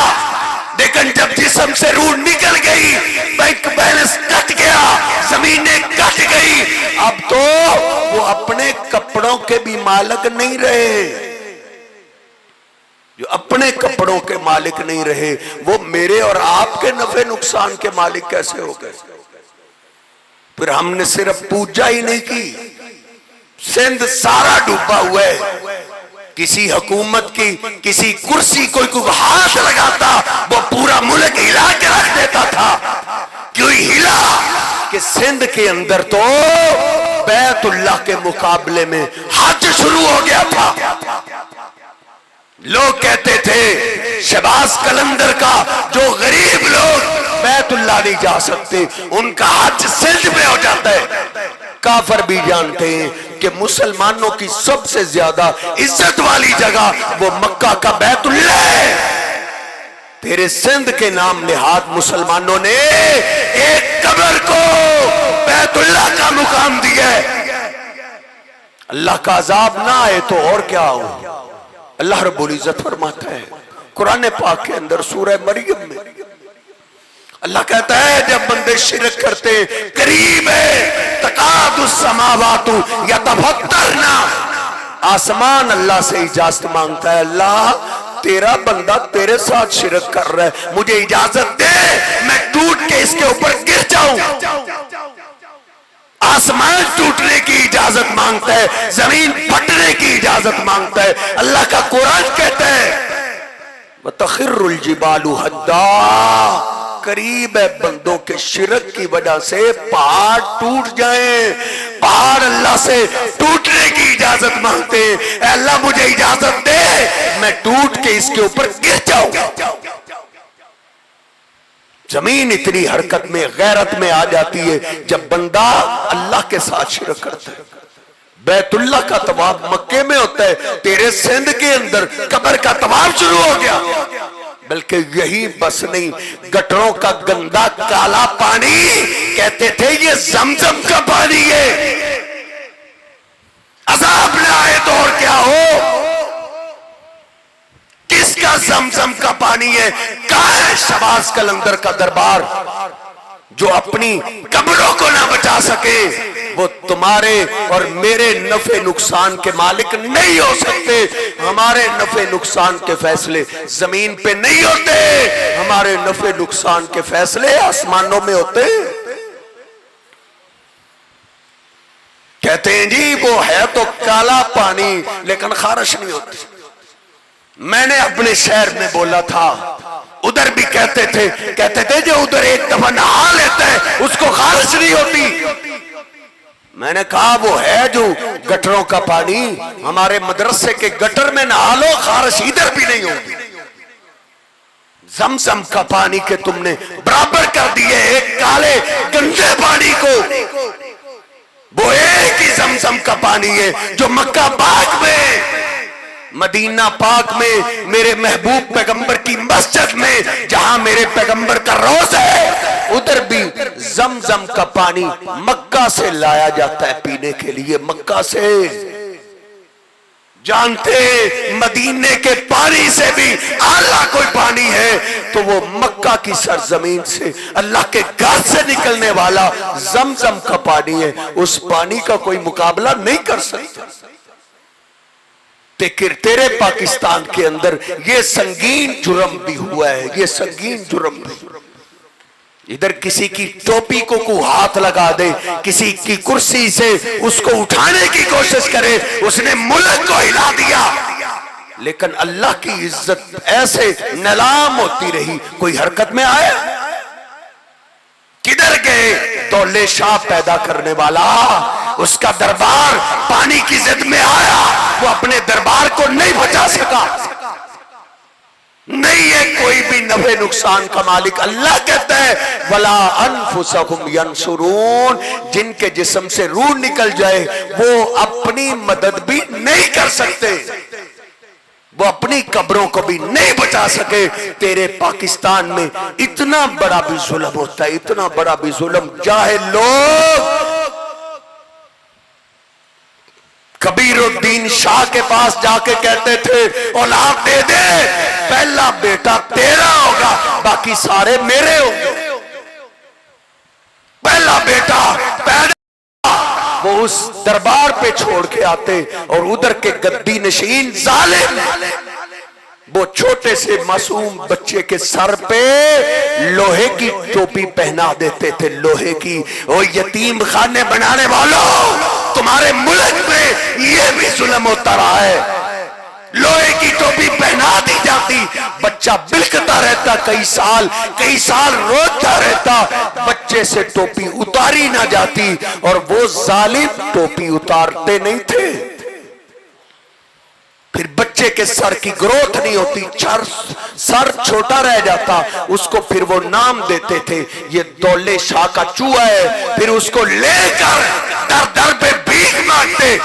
لیکن جب جسم سے روح نکل گئی، بینک بیلنس کٹ گیا، زمینیں کٹ گئی، اب تو وہ اپنے کپڑوں کے بھی مالک نہیں رہے۔ جو اپنے کپڑوں کے مالک نہیں رہے وہ میرے اور آپ کے نفع نقصان کے مالک کیسے ہو گئے؟ پھر ہم نے صرف پوجا ہی نہیں کی، سندھ سارا ڈوبا ہوا ہے۔ کسی حکومت کی کسی کرسی کوئی ہاتھ لگاتا وہ پورا ملک ہلا کے رکھ دیتا تھا۔ کیوں ہلا؟ کہ سندھ کے اندر تو بیت اللہ کے مقابلے میں حج شروع ہو گیا تھا۔ لوگ کہتے تھے شہباز قلندر کا جو غریب لوگ بیت اللہ نہیں جا سکتے ان کا حج سندھ میں ہو جاتا ہے۔ کافر بھی جانتے ہیں کہ مسلمانوں کی سب سے زیادہ عزت والی جگہ وہ مکہ کا بیت اللہ ہے۔ تیرے سندھ کے نام نہاد مسلمانوں نے ایک قبر کو بیت اللہ کا مقام دیا ہے۔ اللہ کا عذاب نہ آئے تو اور کیا ہو؟ اللہ رب العزت فرماتا ہے قرآن پاک کے اندر سورہ مریم میں، اللہ کہتا ہے جب بندے شرک کرتے قریب ہے تقاد السماوات یتفطرن، آسمان اللہ سے اجازت مانگتا ہے، اللہ تیرا بندہ تیرے ساتھ شرک کر رہا ہے، مجھے اجازت دے میں ٹوٹ کے اس کے اوپر گر جاؤں۔ آسمان ٹوٹنے کی اجازت مانگتا ہے، زمین پھٹنے کی اجازت مانگتا ہے۔ اللہ کا قرآن کہتا ہے وَتَخِرُّ الْجِبَالُ هَدًّا، قریب ہے بندوں کے شرک کی وجہ سے پہاڑ ٹوٹ جائیں۔ پہاڑ اللہ سے ٹوٹنے کی اجازت مانگتے ہیں، اے اللہ مجھے اجازت دے میں ٹوٹ کے اس کے اوپر گر جاؤں۔ زمین اتنی حرکت میں غیرت میں آ جاتی ہے جب بندہ اللہ کے ساتھ شرک کرتا ہے۔ بیت اللہ کا طواف مکے میں ہوتا ہے، تیرے سندھ کے اندر قبر کا طواف شروع ہو گیا۔ بلکہ یہی بس نہیں، گٹروں کا گندا کالا پانی کہتے تھے یہ زمزم کا پانی ہے، عذاب نہ آئے تو اور کیا ہو۔ کس کا زمزم کا پانی ہے؟ کہاں ہے شہباز قلندر کا دربار جو اپنی قبروں کو نہ بچا سکے؟ وہ تمہارے اور میرے نفع نقصان کے مالک نہیں ہو سکتے۔ ہمارے نفع نقصان کے فیصلے زمین پہ نہیں ہوتے، ہمارے نفع نقصان کے فیصلے آسمانوں میں ہوتے۔ کہتے ہیں جی وہ ہے تو کالا پانی لیکن خارش نہیں ہوتی۔ میں نے اپنے شہر میں بولا تھا، ادھر بھی کہتے تھے جو ادھر ایک دفعہ نہا لیتا ہے اس کو خارش نہیں ہوتی۔ میں نے کہا وہ ہے جو گٹروں کا پانی، ہمارے مدرسے کے گٹر میں نہا لو خارش ادھر بھی نہیں ہوتی۔ زمزم کا پانی کے تم نے برابر کر دیے ایک کالے گندے پانی کو۔ وہ ایک ہی زمزم کا پانی ہے جو مکہ پاک میں، مدینہ پاک میں، میرے محبوب پیغمبر کی مسجد میں جہاں میرے پیغمبر کا روضہ ہے، ادھر بھی زمزم کا پانی مکہ سے لایا جاتا ہے پینے کے لیے۔ مکہ سے جانتے مدینے کے پانی سے بھی اعلیٰ کوئی پانی ہے تو وہ مکہ کی سرزمین سے اللہ کے گھر سے نکلنے والا زمزم کا پانی ہے۔ اس پانی کا کوئی مقابلہ نہیں کر سکتا۔ تیرے پاکستان کے اندر یہ سنگین جرم بھی ہوا ہے، یہ سنگین جرم بھی۔ ادھر کسی کی ٹوپی کو ہاتھ لگا دے، کسی کی کرسی سے اس کو اٹھانے کی کوشش کرے، اس نے ملک کو ہلا دیا، لیکن اللہ کی عزت ایسے نیلام ہوتی رہی، کوئی حرکت میں آیا؟ کدھر گئے دولے شاہ پیدا کرنے والا؟ اس کا دربار پانی کی ضد میں آیا، وہ اپنے دربار کو نہیں بچا سکا۔ نہیں ہے کوئی بھی نفع نقصان کا مالک۔ اللہ کہتا ہے وَلَا أَنفُسَهُمْ يَنْصُرُونَ، جن کے جسم سے روح نکل جائے وہ اپنی مدد بھی نہیں کر سکتے، وہ اپنی قبروں کو بھی نہیں بچا سکے۔ تیرے پاکستان میں اتنا بڑا بھی ظلم ہوتا ہے، اتنا بڑا بھی ظلم۔ جاہل لوگ کبیر الدین شاہ کے پاس جا کے کہتے تھے اولاد دے دے، پہلا بیٹا تیرا ہوگا باقی سارے میرے ہوں گے۔ پہلا بیٹا پیدا، وہ اس دربار پہ چھوڑ کے آتے اور ادھر کے گدی نشین ظالم وہ چھوٹے سے معصوم بچے کے سر پہ لوہے کی ٹوپی پہنا دیتے تھے، لوہے کی۔ وہ یتیم خانے بنانے والوں، تمہارے ملک میں یہ بھی ظلم ہوتا رہا ہے۔ لوہے کی ٹوپی پہنا دی جاتی، بچہ بلکتا رہتا کئی سال روتا رہتا، بچے سے ٹوپی اتاری نہ جاتی، اور وہ ظالم ٹوپی اتارتے نہیں تھے۔ پھر بچے کے سر کی گروتھ نہیں ہوتی، سر چھوٹا رہ جاتا، اس کو پھر وہ نام دیتے تھے یہ دولے شاہ کا چوہا ہے۔ پھر اس کو لے کر در در پہ بھیک مانگتے۔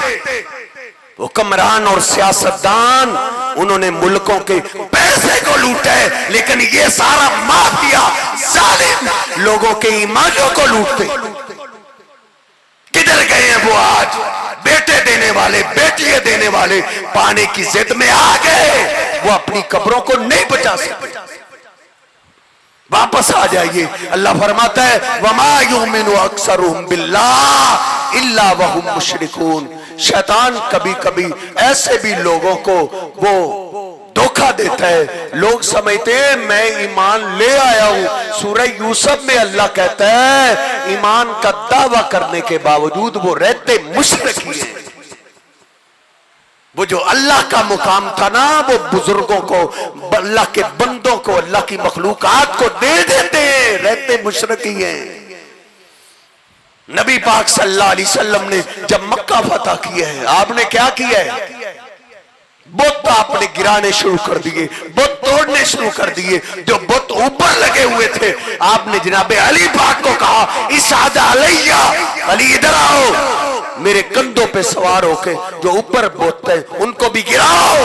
حکمران اور سیاستدان انہوں نے ملکوں کے پیسے کو لوٹا ہے، لیکن یہ سارا مافیا ظالم لوگوں کے ایمانوں کو لوٹتے۔ کدھر گئے ہیں وہ آج؟ بیٹے دینے والے، بیٹیاں دینے والے پانے کی ضد میں آ گئے، وہ اپنی قبروں کو نہیں بچا سکتے۔ واپس آ جائیے، اللہ فرماتا ہے وَمَا يُؤْمِنُ أَكْثَرُهُمْ بِاللَّهِ إِلَّا وَهُمْ مُشْرِكُونَ۔ شیطان کبھی کبھی ایسے بھی لوگوں کو وہ دھوکہ دیتا ہے، لوگ سمجھتے ہیں میں ایمان لے آیا ہوں۔ سورہ یوسف میں اللہ کہتا ہے ایمان کا دعویٰ کرنے کے باوجود وہ رہتے مشرک ہی ہیں۔ وہ جو اللہ کا مقام تھا نا، وہ بزرگوں کو، اللہ کے بندوں کو، اللہ کی مخلوقات کو دے دیتے ہیں، رہتے مشرک ہی ہیں۔ نبی پاک صلی اللہ علیہ وسلم نے جب مکہ فتح کیا ہے، آپ نے کیا کیا ہے؟ بت آپ نے گرانے شروع کر دیے، بت توڑنے شروع کر دیے۔ جو بت اوپر لگے ہوئے تھے آپ نے جناب علی پاک کو کہا اسعد علیہ، علی ادھر آؤ، میرے کندھوں پہ سوار ہو کے جو اوپر بت ہے ان کو بھی گراؤ۔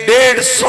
150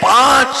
5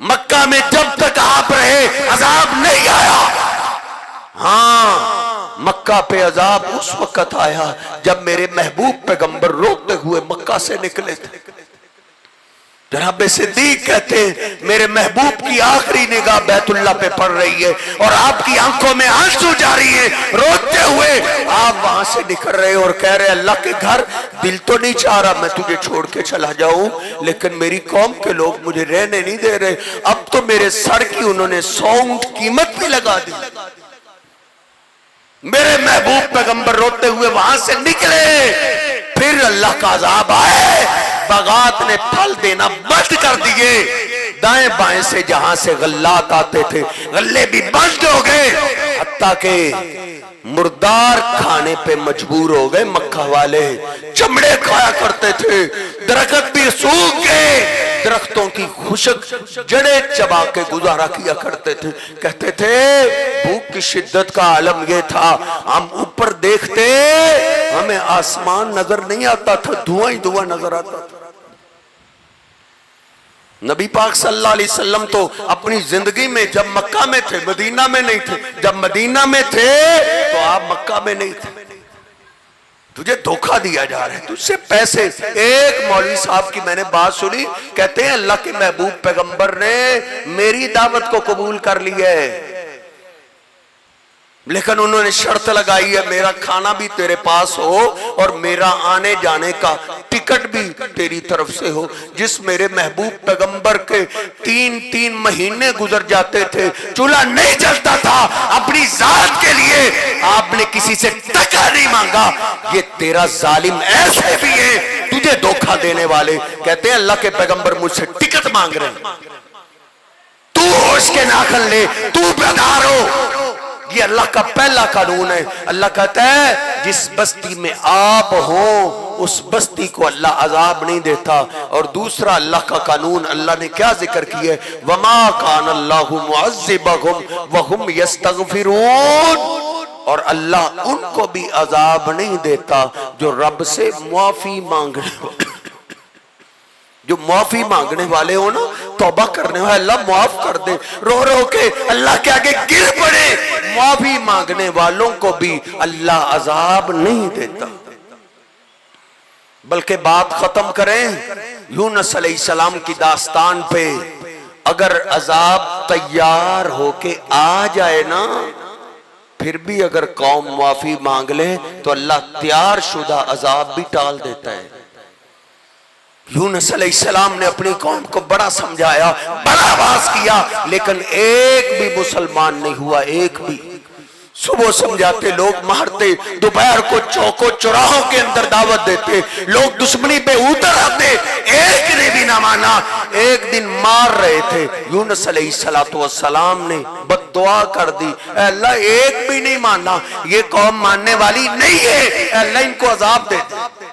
مکہ میں جب تک آپ رہے عذاب نہیں آیا. ہاں مکہ پہ عذاب اس وقت آیا جب میرے محبوب پیغمبر روتے ہوئے مکہ سے نکلے تھے. جناب صدیق کہتے ہیں میرے محبوب کی آخری نگاہ بیت اللہ پہ پڑ رہی ہے اور آپ کی آنکھوں میں آنسو جاری ہے. روتے ہوئے آپ وہاں سے نکل رہے اور کہہ رہے اللہ کے گھر دل تو نہیں چاہ رہا میں تجھے چھوڑ کے چلا جاؤں لیکن میری قوم کے لوگ مجھے رہنے نہیں دے رہے. اب تو میرے سر کی انہوں نے 100 اونٹ قیمت بھی لگا دی. میرے محبوب پیغمبر روتے ہوئے وہاں سے نکلے. پھر اللہ کا عذاب آئے. باغات نے پھل دینا بند کر دیے. دائیں بائیں سے جہاں سے غلات آتے تھے غلے بھی بند ہو گئے. حتیٰ کہ مردار کھانے پہ مجبور ہو گئے مکہ والے. چمڑے کھایا کرتے تھے. درخت بھی سوکھ گئے. درختوں کی خشک جڑیں چبا کے گزارا کیا کرتے تھے. کہتے تھے بھوک کی شدت کا عالم یہ تھا ہم اوپر دیکھتے ہمیں آسمان نظر نہیں آتا تھا دھواں ہی دھواں نظر آتا تھا. نبی پاک صلی اللہ علیہ وسلم تو اپنی زندگی میں جب مکہ میں تھے مدینہ میں نہیں تھے. جب مدینہ میں تھے تو آپ مکہ میں نہیں تھے. تجھے دھوکہ دیا جا رہا ہے تجھ سے پیسے. ایک مولوی صاحب کی میں نے بات سنی کہتے ہیں اللہ کے محبوب پیغمبر نے میری دعوت کو قبول کر لی ہے لیکن انہوں نے شرط لگائی ہے میرا کھانا بھی تیرے پاس ہو اور میرا آنے جانے کا ٹکٹ بھی تیری طرف سے ہو. جس میرے محبوب پیغمبر کے 3 مہینے گزر جاتے تھے چولہا نہیں جلتا تھا. اپنی ذات کے لیے آپ نے کسی سے ٹکا نہیں مانگا. یہ تیرا ظالم ایسے بھی ہے تجھے دھوکہ دینے والے. کہتے ہیں اللہ کے پیغمبر مجھ سے ٹکٹ مانگ رہے ہیں تو اس کے ناخن لے تو بدار ہو. یہ اللہ کا پہلا قانون ہے. اللہ کہتا ہے جس بستی میں آپ ہو اس بستی کو اللہ عذاب نہیں دیتا. اور دوسرا اللہ کا قانون اللہ نے کیا ذکر کیا ہے وَمَا كَانَ اللَّهُ مُعَذِّبَهُمْ وَهُمْ يَسْتَغْفِرُونَ. اور اللہ ان کو بھی عذاب نہیں دیتا جو رب سے معافی مانگنے جو معافی مانگنے والے ہو نا توبہ کرنے والے اللہ معاف کر دے. رو رو کے اللہ کے آگے گر پڑے. معافی مانگنے والوں کو بھی اللہ عذاب نہیں دیتا. بلکہ بات ختم کریں یونس علیہ السلام کی داستان پہ. اگر عذاب تیار ہو کے آ جائے نا پھر بھی اگر قوم معافی مانگ لے تو اللہ تیار شدہ عذاب بھی ٹال دیتا ہے. یونس علیہ السلام نے اپنی قوم کو بڑا سمجھایا بڑا باز کیا لیکن ایک بھی مسلمان نہیں ہوا. ایک بھی. صبح سمجھاتے لوگ مارتے دوپہر کو چوکوں چوراہوں کے اندر دعوت دیتے لوگ دشمنی پہ اتر آتے ایک نے بھی نہ مانا. ایک دن مار رہے تھے یونس علیہ السلام نے بد دعا کر دی اے اللہ ایک بھی نہیں مانا یہ قوم ماننے والی نہیں ہے اے اللہ ان کو عذاب دے دے.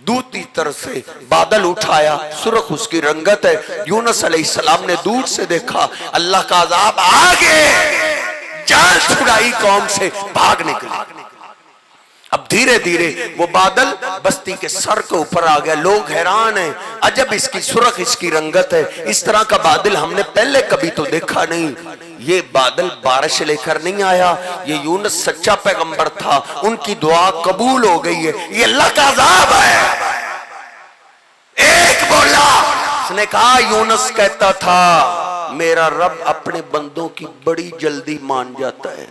دوسری طرف سے بادل اٹھایا سرخ اس کی رنگت ہے. یونس علیہ السلام نے دور سے دیکھا اللہ کا عذاب آگے جان چھڑائی قوم سے بھاگ نکلے. اب دھیرے دھیرے وہ بادل بستی کے سر کے اوپر آ گیا. لوگ حیران ہیں عجب اس کی سرخ اس کی رنگت ہے. اس طرح کا بادل ہم نے پہلے کبھی تو دیکھا نہیں. یہ بادل بارش لے کر نہیں آیا. یہ یونس سچا پیغمبر تھا ان کی دعا قبول ہو گئی ہے. یہ اللہ کا عذاب ہے. ایک بولا اس نے کہا یونس کہتا تھا میرا رب اپنے بندوں کی بڑی جلدی مان جاتا ہے.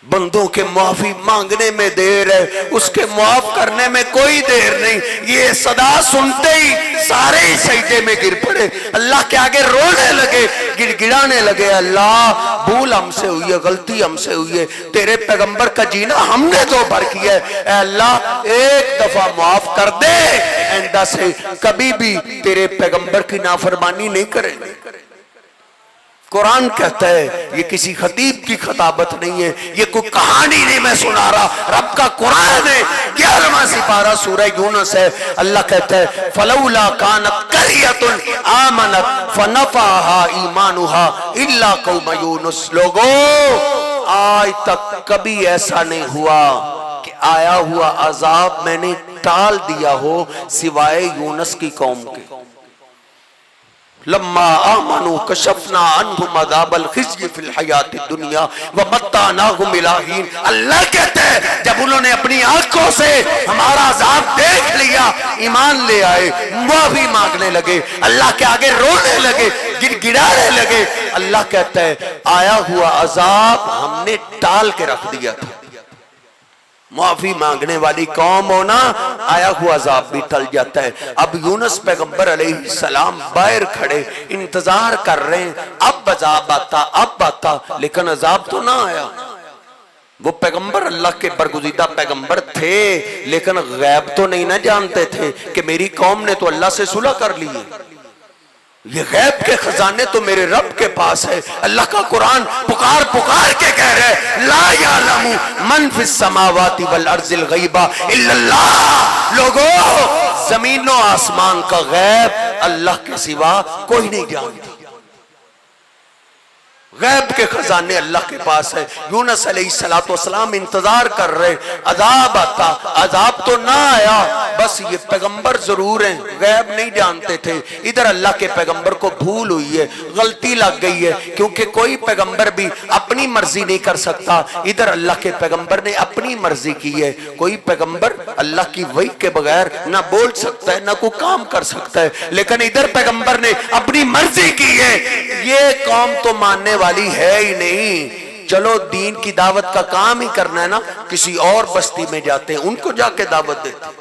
بندوں کے معافی مانگنے میں دیر ہے اس کے معاف کرنے میں کوئی دیر نہیں. یہ صدا سنتے ہی سارے ہی سجدے میں گر پڑے. اللہ کے آگے رونے لگے گر گڑانے لگے اللہ بھول ہم سے ہوئی ہے غلطی ہم سے ہوئی ہے. تیرے پیغمبر کا جینا ہم نے تو بھر کیا ہے. اے اللہ ایک دفعہ معاف کر دے آئندہ سے کبھی بھی تیرے پیغمبر کی نافرمانی نہیں کریں گے. قرآن کہتا ہے یہ کسی خطیب کی خطابت نہیں ہے یہ کوئی کہانی نہیں میں سنا رہا رب کا قرآن ہے. 11واں سپارہ سورہ یونس ہے. اللہ کہتا ہے فلولا کانت قریۃ آمنت فنفعها ایمانها الا قوم یونس. لوگوں آج تک کبھی ایسا نہیں ہوا کہ آیا ہوا عذاب میں نے ٹال دیا ہو سوائے یونس کی قوم کے. لما آمنوا کشفنا عنہم عذاب الخزي فی الحیات الدنیا ومتعناہم الی حین. اللہ کہتے ہیں جب انہوں نے اپنی آنکھوں سے ہمارا عذاب دیکھ لیا ایمان لے آئے, معافی مانگنے لگے, اللہ کے آگے رونے لگے, گر گڑانے لگے. اللہ کہتا ہے آیا ہوا عذاب ہم نے ٹال کے رکھ دیا تھا. معافی مانگنے والی قوم ہونا آیا ہوا عذاب بھی ٹل جاتا ہے. اب یونس پیغمبر علیہ السلام باہر کھڑے انتظار کر رہے ہیں اب عذاب آتا اب آتا, لیکن عذاب تو نہ آیا. وہ پیغمبر اللہ کے برگزیدہ پیغمبر تھے لیکن غیب تو نہیں نہ جانتے تھے کہ میری قوم نے تو اللہ سے صلح کر لی ہے. یہ غیب کے خزانے تو میرے رب کے پاس ہے. اللہ کا قرآن پکار پکار کے کہہ رہے لا یعلم من فی السماوات والارض الغیب الا اللہ. لوگو زمین و آسمان کا غیب اللہ کے سوا کوئی نہیں جانتا. غیب کے خزانے اللہ کے پاس ہے. یونس علیہ السلام انتظار کر رہے عذاب آتا, عذاب تو نہ آیا, بس یہ پیغمبر ضرور ہیں غیب نہیں جانتے تھے. ادھر اللہ کے پیغمبر کو بھول ہوئی ہے, غلطی لگ گئی ہے, کیونکہ کوئی پیغمبر بھی اپنی مرضی نہیں کر سکتا. ادھر اللہ کے پیغمبر نے اپنی مرضی کی ہے. کوئی پیغمبر اللہ کی وحی کے بغیر نہ بول سکتا ہے نہ کوئی کام کر سکتا ہے, لیکن ادھر پیغمبر نے اپنی مرضی کی ہے. یہ قوم تو ماننے والی ہے ہی نہیں. چلو دین کی دعوت کا کام ہی کرنا ہے نا, کسی اور بستی میں جاتے ہیں ان کو جا کے دعوت دیتے ہیں.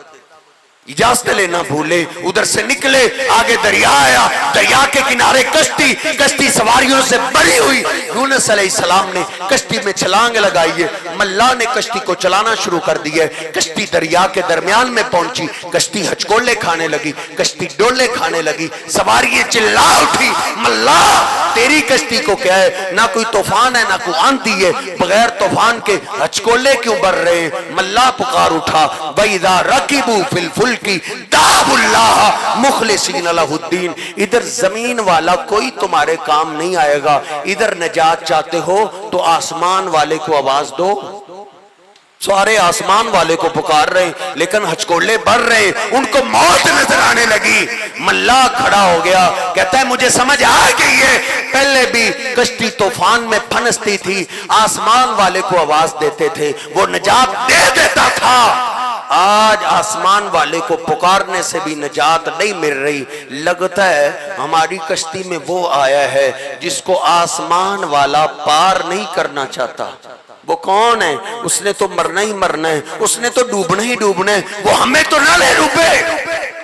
اجازت لینا بھولے, ادھر سے نکلے, آگے دریا آیا, دریا کے کنارے کشتی, کشتی سواریوں سے بھری ہوئی. یونس علیہ السلام نے کشتی میں چھلانگ لگائی ہے, ملا نے کشتی کو چلانا شروع کر دیا ہے. کشتی دریا کے درمیان میں پہنچی, کشتی ہچکولے کھانے لگی, کشتی ڈولے کھانے لگی, سواریاں چلا اٹھی ملا تیری کشتی کو کیا ہے, نہ کوئی طوفان ہے نہ کوئی آندھی ہے, بغیر طوفان کے ہچکولے کیوں بھر رہے ہیں. ملا پکار اٹھا وَإِذَا رَكِبُوا فِي الْفُلْكِ دَعَوُا اللَّهَ مُخْلِصِينَ لَهُ الدِّينَ. ادھر زمین والا کوئی تمہارے کام نہیں آئے گا. ادھر نجات چاہتے ہو تو آسمان والے کو آواز دو. سارے آسمان والے کو پکار رہے ہیں لیکن ہچکولے بھر رہے ہیں, ان کو موت نظر آنے لگی. ملا کھڑا ہو گیا, کہتا ہے مجھے سمجھ آ گئی ہے, پہلے بھی کشتی طوفان میں پھنستی تھی, آسمان والے کو آواز دیتے تھے, وہ نجات دے دیتا تھا. آج آسمان والے کو پکارنے سے بھی نجات نہیں مل رہی. لگتا ہے ہماری کشتی میں وہ آیا ہے جس کو آسمان والا پار نہیں کرنا چاہتا. وہ کون ہے؟ اس نے تو مرنا ہی مرنا ہے, اس نے تو ڈوبنا ہی ڈوبنا ہے, وہ ہمیں تو نہ لے ڈوبے.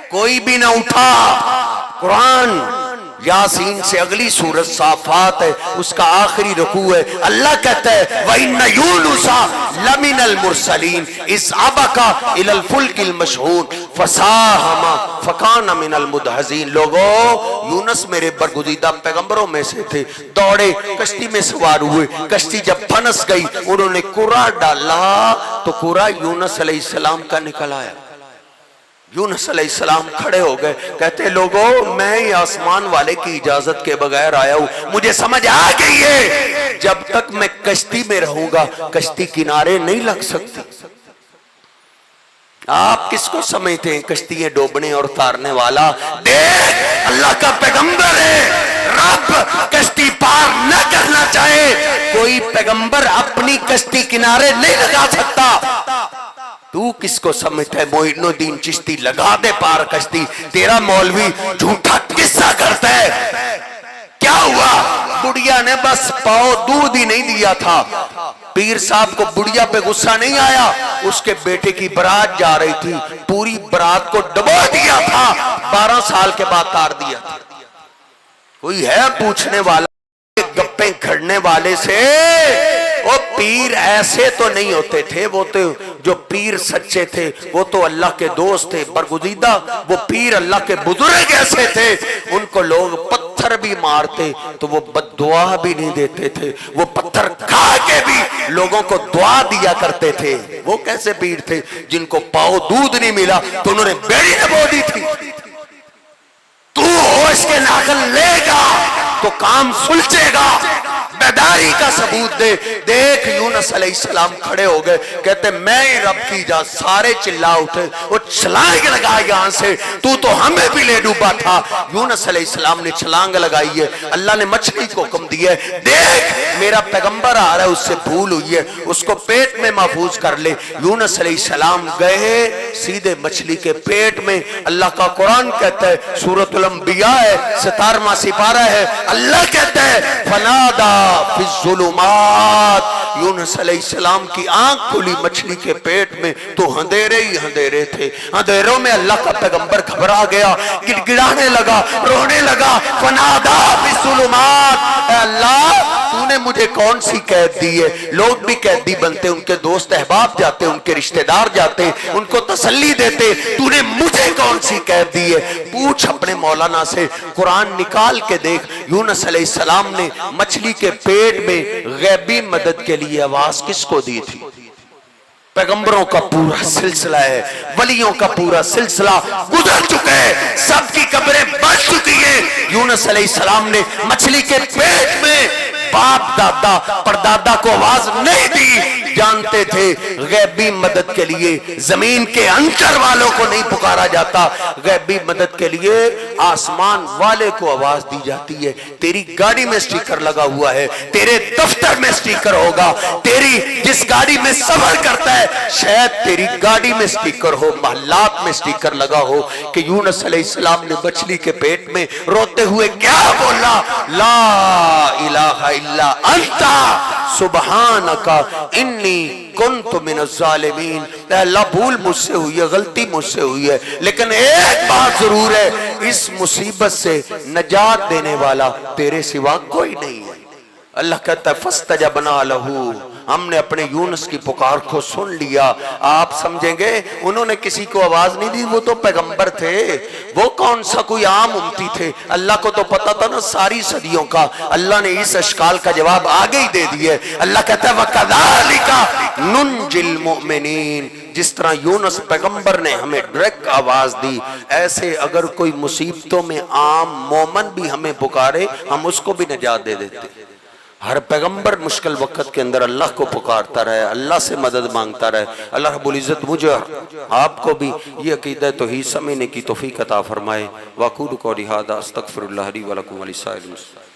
کوئی بھی نہ اٹھا. قرآن یاسین سے اگلی سورت صافات ہے, اس کا آخری رکوع ہے. اللہ کہتا ہے وَإِنَّ يُونُسَ لَمِنَ الْمُرْسَلِينَ إِذْ أَبَقَ إِلَى الْفُلْكِ الْمَشْحُونِ فَسَاهَمَ فَكَانَ مِنَ الْمُدْحَضِينَ. لوگو یونس میرے برگزیدہ پیغمبروں میں سے تھے, دوڑے کشتی میں سوار ہوئے, کشتی جب پھنس گئی انہوں نے قرآن ڈالا تو قرآن یونس علیہ السلام کا نکل آیا. یونس علیہ السلام کھڑے ہو گئے, کہتے لوگو میں آسمان والے کی اجازت کے بغیر آیا ہوں, مجھے سمجھ آ گئی ہے جب تک میں کشتی میں رہوں گا کشتی کنارے نہیں لگ سکتی. آپ کس کو سمجھتے ہیں کشتیاں ڈوبنے اور تارنے والا؟ دیکھ اللہ کا پیغمبر ہے, رب کشتی پار نہ کرنا چاہے کوئی پیغمبر اپنی کشتی کنارے نہیں لگا سکتا. تو کس کو سمجھتا ہے معین الدین چشتی لگا دے پار کشتی؟ تیرا مولوی جھوٹا قصہ کرتا ہے. کیا ہوا؟ بڑھیا نے بس پاؤ دودھ ہی نہیں دیا تھا. پیر صاحب کو بڑھیا پہ غصہ نہیں آیا, اس کے بیٹے کی برات جا رہی تھی, پوری برات کو ڈبو دیا تھا, 12 سال کے بعد تار دیا تھا. کوئی ہے پوچھنے والا گپیں کھڑنے والے سے؟ وہ پیر ایسے تو نہیں ہوتے تھے, وہ تو جو پیر سچے تھے وہ تو اللہ کے دوست تھے برگزیدہ. وہ پیر اللہ کے بزرگ ایسے تھے, ان کو لوگ پتھر بھی مارتے تو وہ بد دعا بھی نہیں دیتے تھے, وہ پتھر کھا کے بھی لوگوں کو دعا دیا کرتے تھے. وہ کیسے پیر تھے جن کو پاؤ دودھ نہیں ملا تو انہوں نے بیڑی نبو دی تھی. تو ہوش کے ناخن لے گا تو کام سلجھے گا. بیداری کا ثبوت دے۔ دیکھ یونس علیہ السلام کھڑے ہو گئے، کہتے میں ہی رب کی جا، سارے چلا اٹھے، وہ چھلانگ لگا یہاں سے، تو ہمیں بھی لے ڈوبا تھا۔ یونس علیہ السلام نے چھلانگ لگائی ہے، اللہ نے مچھلی کو حکم دیا ہے، دیکھ میرا پیغمبر آ رہا ہے، اس سے بھول ہوئی ہے، اس کو پیٹ میں محفوظ کر لے۔ یونس علیہ السلام گئے سیدھے مچھلی کے پیٹ میں۔ اللہ کا قرآن کہتا ہے، سورۃ الانبیاء ہے، 17واں سپارہ ہے، اللہ کہتا ہے فنادا فی الظلمات، یونس علیہ السلام کی آنکھ کھلی مچھلی کے پیٹ میں، تو اندھیرے ہی اندھیرے تھے، اندھیروں میں اللہ کا پیغمبر گھبرا گیا، گڑگڑانے لگا، رونے لگا، فنادا فی الظلمات، اے اللہ تو نے مجھے کون سی قید دی ہے؟ لوگ بھی قیدی بنتے، ان کے دوست احباب جاتے، ان کے رشتہ دار جاتے، ان کو تسلی دیتے، تو نے مجھے کون سی قید دی ہے؟ پوچھ اپنے مولانا سے، قرآن نکال کے دیکھ۔ یونس علیہ السلام نے مچھلی کے پیٹ میں غیبی مدد کے لیے آواز کس کو دی تھی؟ پیغمبروں کا پورا سلسلہ ہے، ولیوں کا پورا سلسلہ گزر چکا ہے، سب کی قبریں بن چکی ہیں۔ یونس علیہ السلام نے مچھلی کے پیٹ میں باپ دادا پردادا کو آواز نہیں دی، جانتے تھے غیبی مدد کے لیے زمین کے اندر والوں کو نہیں پکارا جاتا، غیبی مدد کے لیے آسمان والے کو آواز دی جاتی ہے۔ تیری گاڑی میں سٹیکر لگا ہوا ہے، تیرے دفتر میں سٹیکر ہوگا، تیری جس گاڑی میں سفر کرتا ہے شاید تیری گاڑی میں سٹیکر ہو، محلات میں سٹیکر لگا ہو کہ یونس علیہ السلام نے مچھلی کے پیٹ میں روتے ہوئے کیا بولا؟ لا الہ الا انت سبحانک انی کنت من الظالمین، اے اللہ بھول مجھ سے ہوئی ہے، غلطی مجھ سے ہوئی ہے، لیکن ایک بات ضرور ہے، اس مصیبت سے نجات دینے والا تیرے سوا کوئی نہیں ہے۔ اللہ کہتا ہے فاستجبنا لہ، ہم نے اپنے یونس کی پکار کو سن لیا۔ آپ سمجھیں گے انہوں نے کسی کو آواز نہیں دی، وہ تو پیغمبر تھے، وہ کون سا کوئی عام امتی تھے، اللہ کو تو پتا تھا نا ساری صدیوں کا۔ اللہ نے اس اشکال کا جواب آگے ہی دے دیا ہے۔ اللہ کہتا ہے وَكَذَلِكَ نُنْجِي الْمُؤْمِنِينَ، جس طرح یونس پیغمبر نے ہمیں ڈائریکٹ آواز دی، ایسے اگر کوئی مصیبتوں میں عام مومن بھی ہمیں پکارے ہم اس کو بھی نجات دے دیتے۔ ہر پیغمبر مشکل وقت کے اندر اللہ کو پکارتا رہے، اللہ سے مدد مانگتا رہے۔ اللہ رب العزت مجھے آپ کو بھی یہ عقیدہ توحید سمجھنے کی توفیق عطا فرمائے۔ وَأَقُولُ قَوْلِي هَٰذَا أَسْتَغْفِرُ اللَّهَ لِي وَلَكُمْ وَلِسَائِرِ الْمُسْلِمِينَ۔